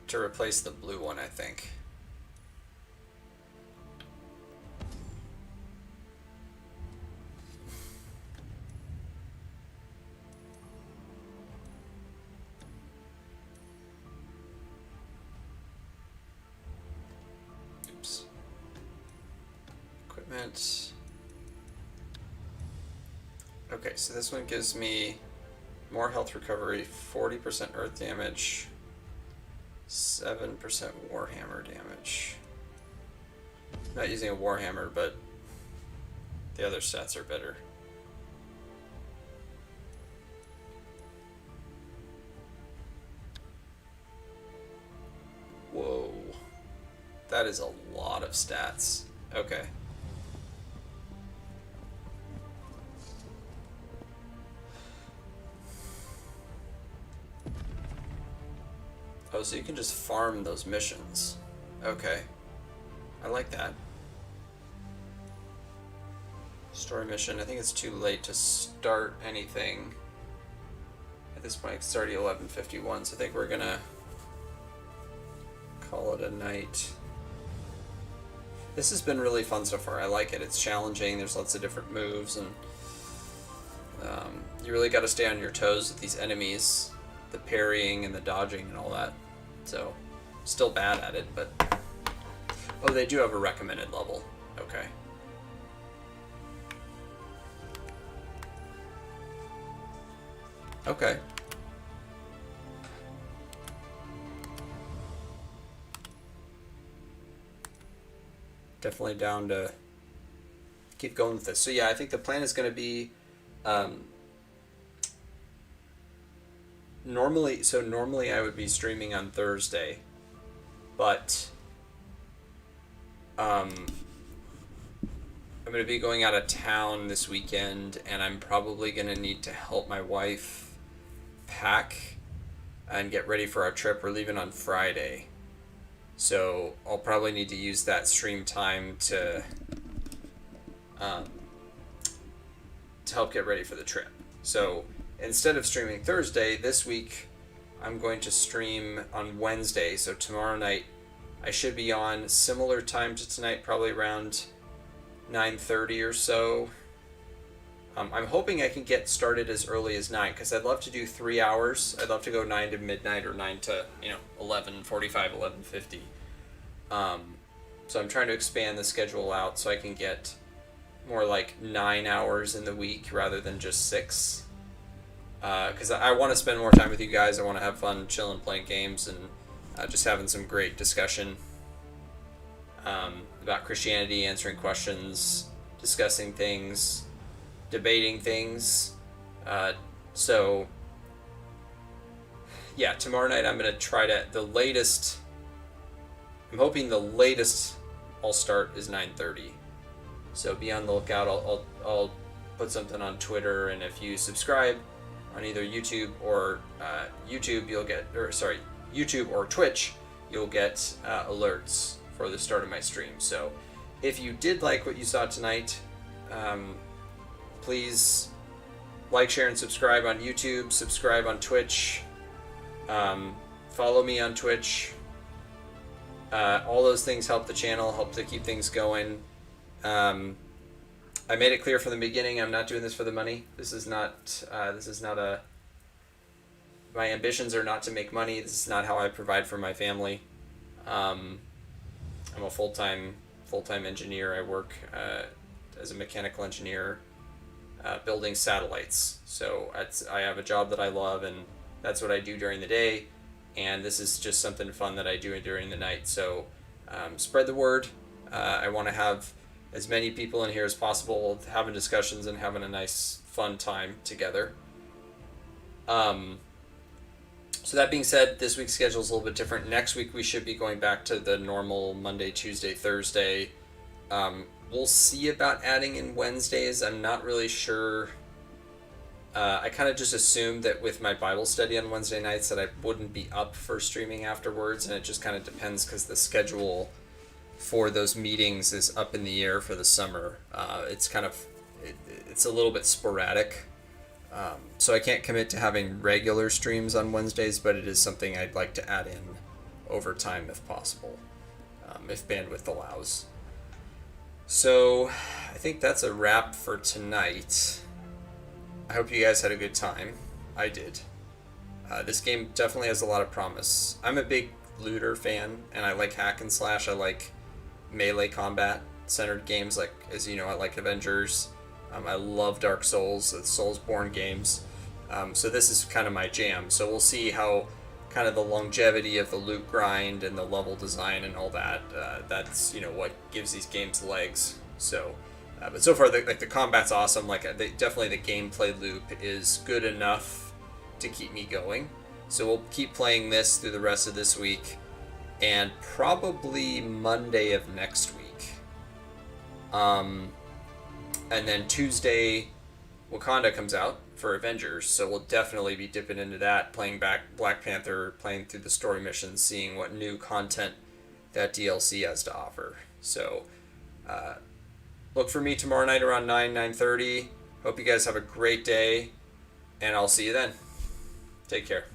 S1: To replace the blue one, I think. Oops. Equipment. Okay, so this one gives me more health recovery, 40% earth damage, 7% warhammer damage. Not using a warhammer, but the other stats are better. Whoa. That is a lot of stats. Okay. Oh, so you can just farm those missions. Okay. I like that. Story mission. I think it's too late to start anything. At this point, it's already 11:51, so I think we're gonna call it a night. This has been really fun so far. I like it. It's challenging. There's lots of different moves, and you really got to stay on your toes with these enemies. The parrying and the dodging and all that. So, still bad at it, but... Oh, they do have a recommended level. Okay. Okay. Definitely down to keep going with this. So yeah, I think the plan is going to be normally I would be streaming on Thursday, but I'm going to be going out of town this weekend, and I'm probably going to need to help my wife pack and get ready for our trip. We're leaving on Friday, so I'll probably need to use that stream time to help get ready for the trip. So instead of streaming Thursday, this week I'm going to stream on Wednesday. So tomorrow night I should be on similar time to tonight, probably around 9:30 or so. I'm hoping I can get started as early as 9, because I'd love to do 3 hours. I'd love to go 9 to midnight or 9 to 11:45, 11:50. So I'm trying to expand the schedule out so I can get more like 9 hours in the week rather than just 6. Because I want to spend more time with you guys. I want to have fun chilling, playing games, and just having some great discussion about Christianity, answering questions, discussing things, debating things. So yeah, tomorrow night I'm going to try to, I'm hoping the latest I'll start is 9:30. So be on the lookout. I'll put something on Twitter, and if you subscribe on either YouTube or YouTube or Twitch, you'll get alerts for the start of my stream. So if you did like what you saw tonight, please like, share, and subscribe on YouTube, subscribe on Twitch, follow me on Twitch. All those things help the channel, help to keep things going. I made it clear from the beginning, I'm not doing this for the money. This is not my ambitions are not to make money. This is not how I provide for my family. I'm a full-time engineer. I work as a mechanical engineer building satellites. So I have a job that I love, and that's what I do during the day. And this is just something fun that I do during the night. So spread the word. I want to have as many people in here as possible having discussions and having a nice, fun time together. So that being said, this week's schedule is a little bit different. Next week we should be going back to the normal Monday, Tuesday, Thursday. We'll see about adding in Wednesdays. I'm not really sure I kind of just assumed that with my Bible study on Wednesday nights that I wouldn't be up for streaming afterwards, and it just kind of depends because the schedule for those meetings is up in the air for the summer. It's a little bit sporadic, so I can't commit to having regular streams on Wednesdays, but it is something I'd like to add in over time if possible, if bandwidth allows. So I think that's a wrap for tonight. I hope you guys had a good time. I did. This game definitely has a lot of promise. I'm a big looter fan, and I like hack and slash. I like melee combat centered games, like, as you know, I like Avengers. I love Dark Souls, the Soulsborne games. So this is kind of my jam. So we'll see how kind of the longevity of the loot grind and the level design and all that, that's, you know, what gives these games legs. So, but so far, the combat's awesome. Definitely the gameplay loop is good enough to keep me going. So we'll keep playing this through the rest of this week, and probably Monday of next week. And then Tuesday, Wakanda comes out for Avengers, so we'll definitely be dipping into that, playing back Black Panther, playing through the story missions, seeing what new content that DLC has to offer. So, look for me tomorrow night around 9:30. Hope you guys have a great day, and I'll see you then. Take care.